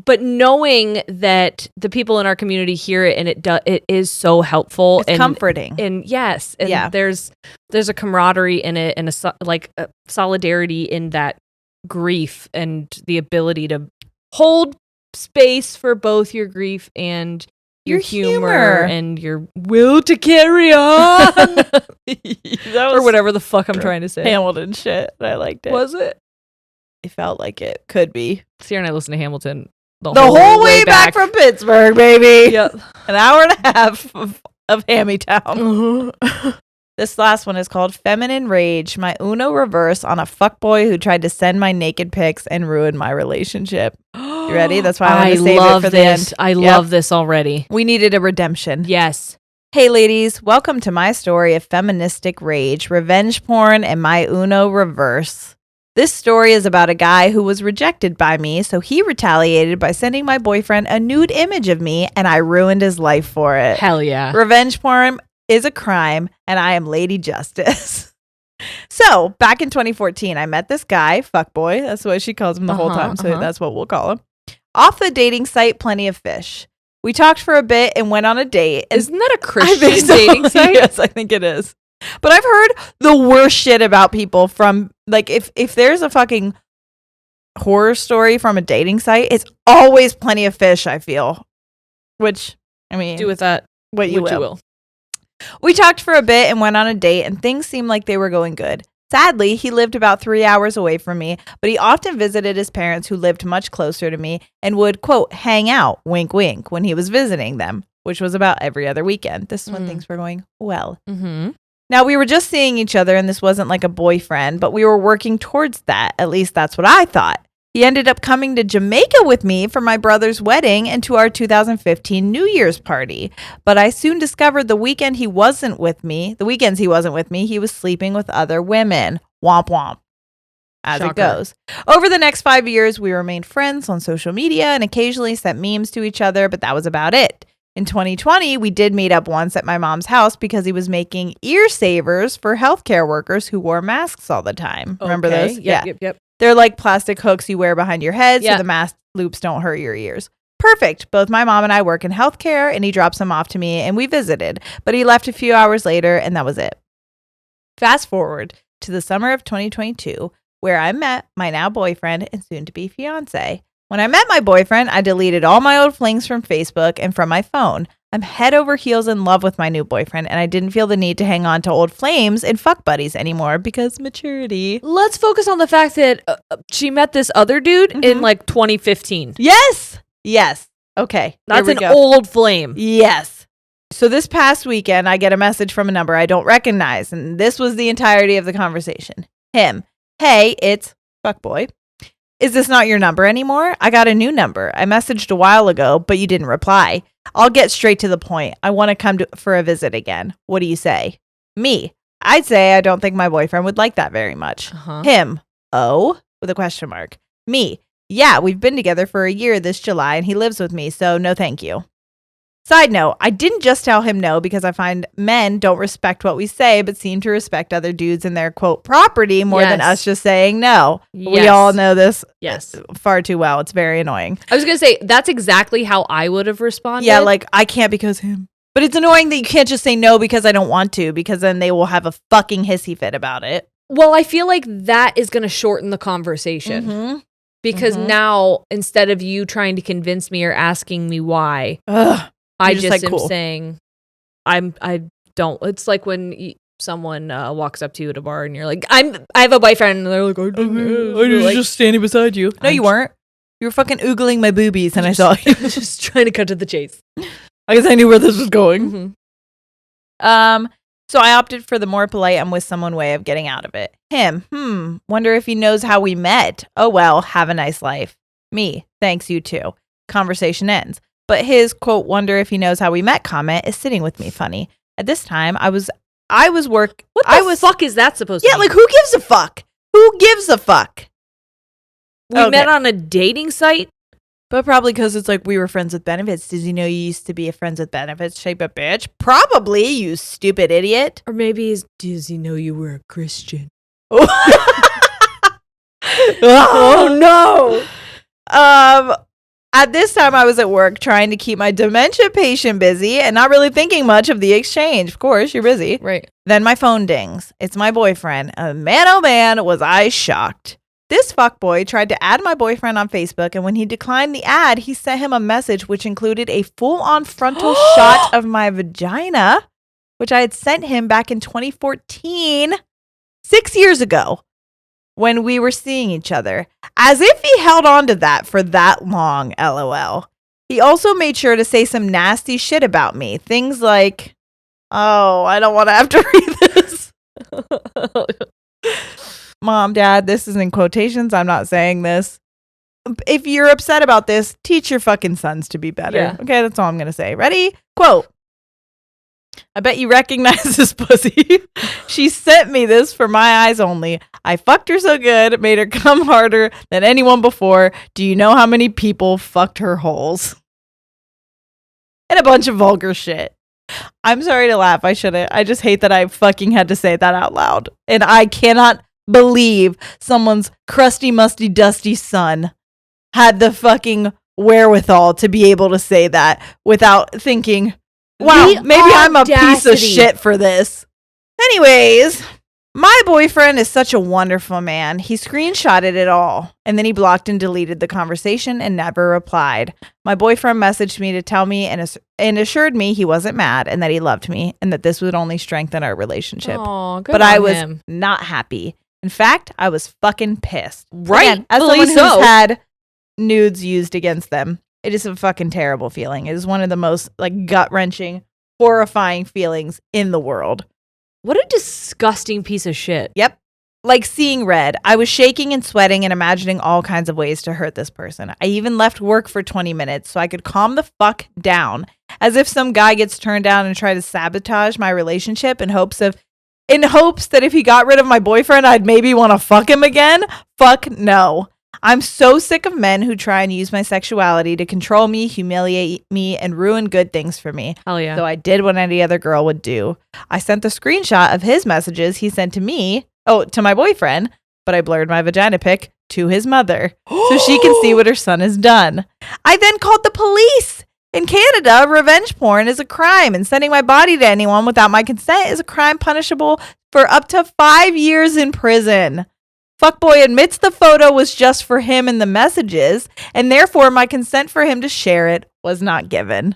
but knowing that the people in our community hear it and it is so helpful and comforting. And yes, and there's a camaraderie in it and a solidarity in that grief and the ability to hold space for both your grief and your humor and your will to carry on. Or whatever the fuck I'm trying to say. Hamilton shit. I liked it. Was it? It felt like it could be. Ciara and I listened to Hamilton the whole way back from Pittsburgh, baby. Yep. An hour and a half of Hammy-town. This last one is called Feminine Rage, my Uno reverse on a fuckboy who tried to send my naked pics and ruin my relationship. You ready? That's why I want to save it for the end. I love this already. We needed a redemption. Yes. Hey ladies, welcome to my story of feministic rage, revenge porn, and my Uno reverse. This story is about a guy who was rejected by me, so he retaliated by sending my boyfriend a nude image of me, and I ruined his life for it. Hell yeah. Revenge porn is a crime, and I am Lady Justice. So, back in 2014, I met this guy, fuckboy. That's what she calls him the whole time, so that's what we'll call him. Off the dating site, Plenty of Fish. We talked for a bit and went on a date. Isn't that a Christian dating site? Yes, I think it is. But I've heard the worst shit about people from, like, if there's a fucking horror story from a dating site, it's always Plenty of Fish, I feel. Which, I mean, do with that what you will. We talked for a bit and went on a date, and things seemed like they were going good. Sadly, he lived about 3 hours away from me, but he often visited his parents who lived much closer to me and would, quote, hang out, wink, wink, when he was visiting them, which was about every other weekend. This is when things were going well. Mm-hmm. Now, we were just seeing each other, and this wasn't like a boyfriend, but we were working towards that. At least that's what I thought. He ended up coming to Jamaica with me for my brother's wedding and to our 2015 New Year's party. But I soon discovered the weekends he wasn't with me, he was sleeping with other women. Womp womp. As Shocker. it goes. Over the next 5 years, we remained friends on social media and occasionally sent memes to each other, but that was about it. In 2020, we did meet up once at my mom's house because he was making ear savers for healthcare workers who wore masks all the time. Remember those? Yep. They're like plastic hooks you wear behind your head so the mask loops don't hurt your ears. Perfect. Both my mom and I work in healthcare, and he drops them off to me, and we visited. But he left a few hours later, and that was it. Fast forward to the summer of 2022, where I met my now boyfriend and soon-to-be fiance. When I met my boyfriend, I deleted all my old flings from Facebook and from my phone. I'm head over heels in love with my new boyfriend, and I didn't feel the need to hang on to old flames and fuck buddies anymore because maturity. Let's focus on the fact that she met this other dude in like 2015. Yes. Okay. That's an old flame. Yes. So this past weekend, I get a message from a number I don't recognize, and this was the entirety of the conversation. Him. Hey, it's fuckboy. Is this not your number anymore? I got a new number. I messaged a while ago, but you didn't reply. I'll get straight to the point. I want to come for a visit again. What do you say? Me. I'd say I don't think my boyfriend would like that very much. Him. Oh? With a question mark. Me. Yeah, we've been together for a year this July and he lives with me, so no thank you. Side note, I didn't just tell him no because I find men don't respect what we say, but seem to respect other dudes and their, quote, property more than us just saying no. Yes. We all know this far too well. It's very annoying. I was going to say, that's exactly how I would have responded. Yeah, like, I can't because him. But it's annoying that you can't just say no because I don't want to, because then they will have a fucking hissy fit about it. Well, I feel like that is going to shorten the conversation. Because now, instead of you trying to convince me or asking me why... I just like, am cool. saying, I don't. It's like when someone walks up to you at a bar and you're like, I have a boyfriend, and they're like, I was like, just standing beside you. No, you weren't. You were fucking oogling my boobies, and I saw you. Just trying to cut to the chase. I guess I knew where this was going. So I opted for the more polite I'm with someone way of getting out of it. Him. Wonder if he knows how we met. Oh well, have a nice life. Me. Thanks, you too. Conversation ends. But his, quote, wonder if he knows how we met comment is sitting with me funny. At this time, I was What the fuck is that supposed to be? Yeah, like, who gives a fuck? Who gives a fuck? We met on a dating site? But probably because it's like we were friends with benefits. Did you know you used to be a friends with benefits shape of bitch? Probably, you stupid idiot. Or maybe does he know you were a Christian? Oh no. At this time, I was at work trying to keep my dementia patient busy and not really thinking much of the exchange. Of course, you're busy. Right. Then my phone dings. It's my boyfriend. Man, oh man, was I shocked. This fuckboy tried to add my boyfriend on Facebook, and when he declined the ad, he sent him a message which included a full-on frontal shot of my vagina, which I had sent him back in 2014, 6 years ago, when we were seeing each other, as if he held on to that for that long, LOL. He also made sure to say some nasty shit about me. Things like, oh, I don't want to have to read this. Mom, Dad, this is in quotations. I'm not saying this. If you're upset about this, teach your fucking sons to be better. Yeah. Okay, that's all I'm going to say. Ready? Quote. I bet you recognize this pussy. She sent me this for my eyes only. I fucked her so good, made her come harder than anyone before. Do you know how many people fucked her holes? And a bunch of vulgar shit. I'm sorry to laugh. I shouldn't. I just hate that I fucking had to say that out loud. And I cannot believe someone's crusty, musty, dusty son had the fucking wherewithal to be able to say that without thinking, wow, maybe I'm a piece of shit for this. Anyways, my boyfriend is such a wonderful man. He screenshotted it all, and then he blocked and deleted the conversation and never replied. My boyfriend messaged me to tell me and assured me he wasn't mad and that he loved me and that this would only strengthen our relationship. Aww, good but on I was him. Not happy. In fact, I was fucking pissed. Right. Again, as someone who's had nudes used against them. It is a fucking terrible feeling. It is one of the most like gut-wrenching, horrifying feelings in the world. What a disgusting piece of shit. Yep. Like seeing red. I was shaking and sweating and imagining all kinds of ways to hurt this person. I even left work for 20 minutes so I could calm the fuck down, as if some guy gets turned down and try to sabotage my relationship in hopes that if he got rid of my boyfriend, I'd maybe want to fuck him again. Fuck no. I'm so sick of men who try and use my sexuality to control me, humiliate me, and ruin good things for me. Hell yeah. So I did what any other girl would do. I sent the screenshot of his messages he sent to me, to my boyfriend, but I blurred my vagina pic to his mother so she can see what her son has done. I then called the police. In Canada, revenge porn is a crime, and sending my body to anyone without my consent is a crime punishable for up to 5 years in prison. Fuckboy admits the photo was just for him in the messages, and therefore my consent for him to share it was not given.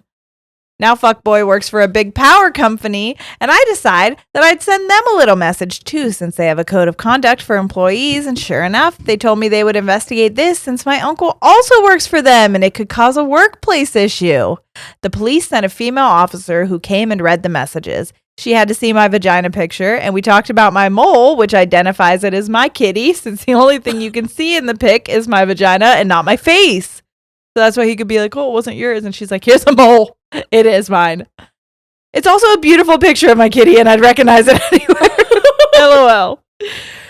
Now Fuckboy works for a big power company, and I decide that I'd send them a little message too, since they have a code of conduct for employees, and sure enough, they told me they would investigate this since my uncle also works for them and it could cause a workplace issue. The police sent a female officer who came and read the messages. She had to see my vagina picture, and we talked about my mole, which identifies it as my kitty, since the only thing you can see in the pic is my vagina and not my face. So that's why he could be like, oh, it wasn't yours. And she's like, here's a mole. It is mine. It's also a beautiful picture of my kitty, and I'd recognize it anywhere. LOL.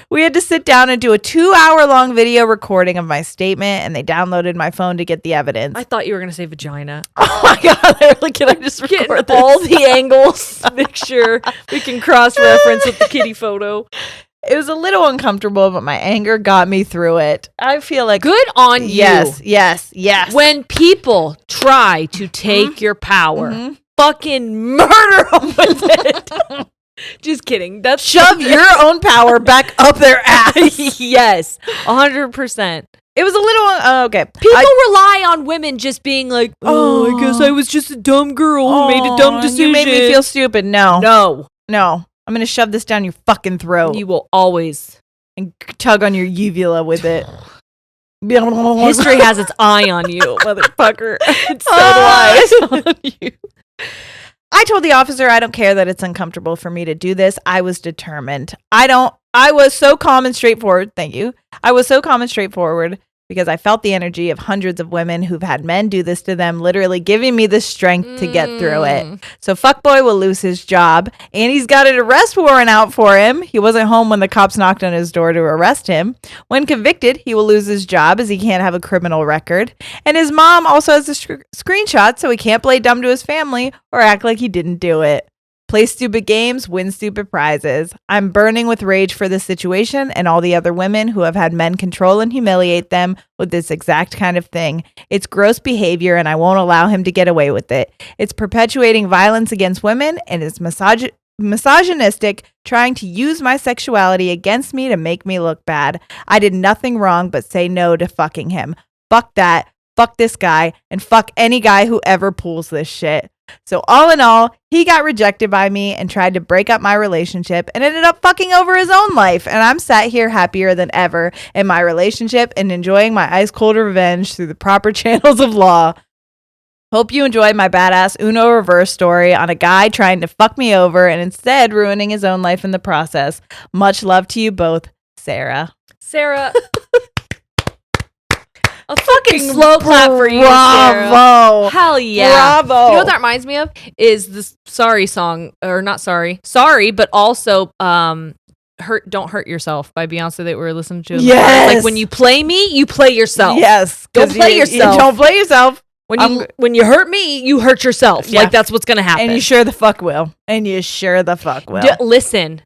We had to sit down and do a 2-hour-long video recording of my statement, and they downloaded my phone to get the evidence. I thought you were going to say vagina. Oh my God. They're like, can I just record this? All the angles. Make sure we can cross-reference with the kitty photo. It was a little uncomfortable, but my anger got me through it. I feel like... Good on you. Yes. When people try to take your power, fucking murder them with it. Just kidding. That's shove your own power back up their ass. Yes, 100%. It was a little... okay. People rely on women just being like, I guess I was just a dumb girl who made a dumb decision. You made me feel stupid. No. No. I'm going to shove this down your fucking throat. You will always. And tug on your uvula with it. History has its eye on you, motherfucker. It's so eyes on you. I told the officer I don't care that it's uncomfortable for me to do this. I was determined. I was so calm and straightforward. Thank you. I was so calm and straightforward because I felt the energy of hundreds of women who've had men do this to them, literally giving me the strength to get through it. So Fuckboy will lose his job, and he's got an arrest warrant out for him. He wasn't home when the cops knocked on his door to arrest him. When convicted, he will lose his job as he can't have a criminal record. And his mom also has a screenshot, so he can't play dumb to his family or act like he didn't do it. Play stupid games, win stupid prizes. I'm burning with rage for this situation and all the other women who have had men control and humiliate them with this exact kind of thing. It's gross behavior, and I won't allow him to get away with it. It's perpetuating violence against women, and it's misogynistic, trying to use my sexuality against me to make me look bad. I did nothing wrong but say no to fucking him. Fuck that. Fuck this guy, and fuck any guy who ever pulls this shit. So all in all, he got rejected by me and tried to break up my relationship and ended up fucking over his own life. And I'm sat here happier than ever in my relationship and enjoying my ice cold revenge through the proper channels of law. Hope you enjoyed my badass Uno reverse story on a guy trying to fuck me over and instead ruining his own life in the process. Much love to you both, Sarah. Sarah. A fucking slow clap for you, Bravo. Sarah. Hell yeah. Bravo. You know what that reminds me of? Is this Sorry song, or not Sorry, but also Don't Hurt Yourself by Beyonce that we were listening to. Yes. Like, when you play me, you play yourself. Yes. Don't play yourself. Don't play yourself. When you hurt me, you hurt yourself. Yeah. Like, that's what's going to happen. And you sure the fuck will. Listen,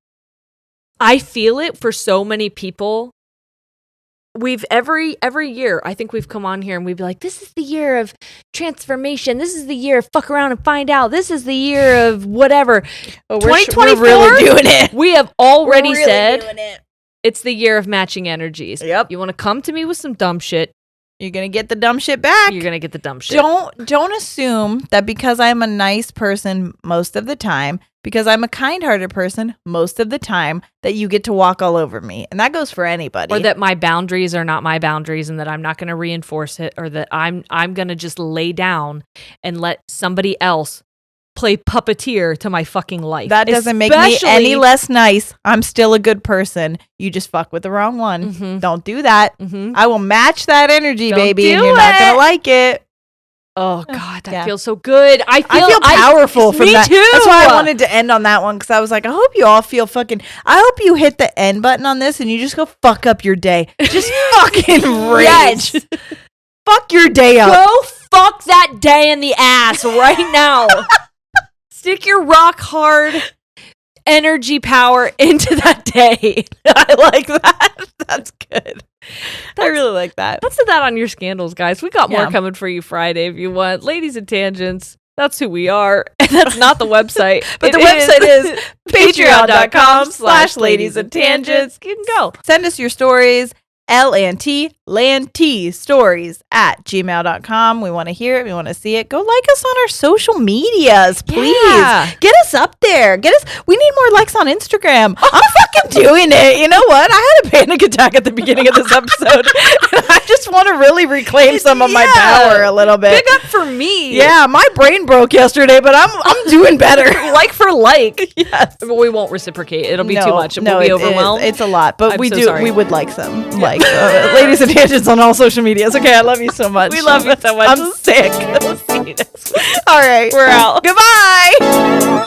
I feel it for so many people. We've every year, I think we've come on here and we'd be like, this is the year of transformation. This is the year of fuck around and find out. This is the year of whatever. 2024, we're really doing it. We have already said it's the year of matching energies. Yep. You want to come to me with some dumb shit. You're going to get the dumb shit back. You're going to get the dumb shit. Don't assume that because I'm a nice person most of the time, because I'm a kind-hearted person most of the time, that you get to walk all over me. And that goes for anybody. Or that my boundaries are not my boundaries and that I'm not going to reinforce it, or that I'm going to just lay down and let somebody else play puppeteer to my fucking life. That doesn't make me any less nice. I'm still a good person. You just fuck with the wrong one. Mm-hmm. Don't do that. Mm-hmm. I will match that energy, baby, and you're not going to like it. Oh, God, that feels so good. I feel powerful from that. Me too. That's why I wanted to end on that one, because I was like, I hope you all feel fucking... I hope you hit the end button on this and you just go fuck up your day. Just fucking rage. Yes. Fuck your day up. Go fuck that day in the ass right now. Stick your rock hard energy power into that day. I like that. That's good. I really like that. Let's do that on your scandals, guys. We got more coming for you Friday if you want. Ladies and Tangents, that's who we are. And that's not the website. But the website is patreon.com/ladiesandtangents. You can go. Send us your stories. landtstories @gmail.com. We want to hear it. We want to see it. Go like us on our social medias, please. Yeah. Get us up there. We need more likes on Instagram. I'm fucking doing it. You know what? I had a panic attack at the beginning of this episode. And I just want to really reclaim some of my power a little bit. Big up for me. Yeah, my brain broke yesterday, but I'm doing better. Like for like. Yes. But we won't reciprocate. It'll be too much. We'll be overwhelmed. It's a lot, but we would like some. Yeah. Ladies and Tangents on all social medias. Okay, I love you so much. We love you so much. I'm sick. We'll see you next week. All right, we're out. Goodbye.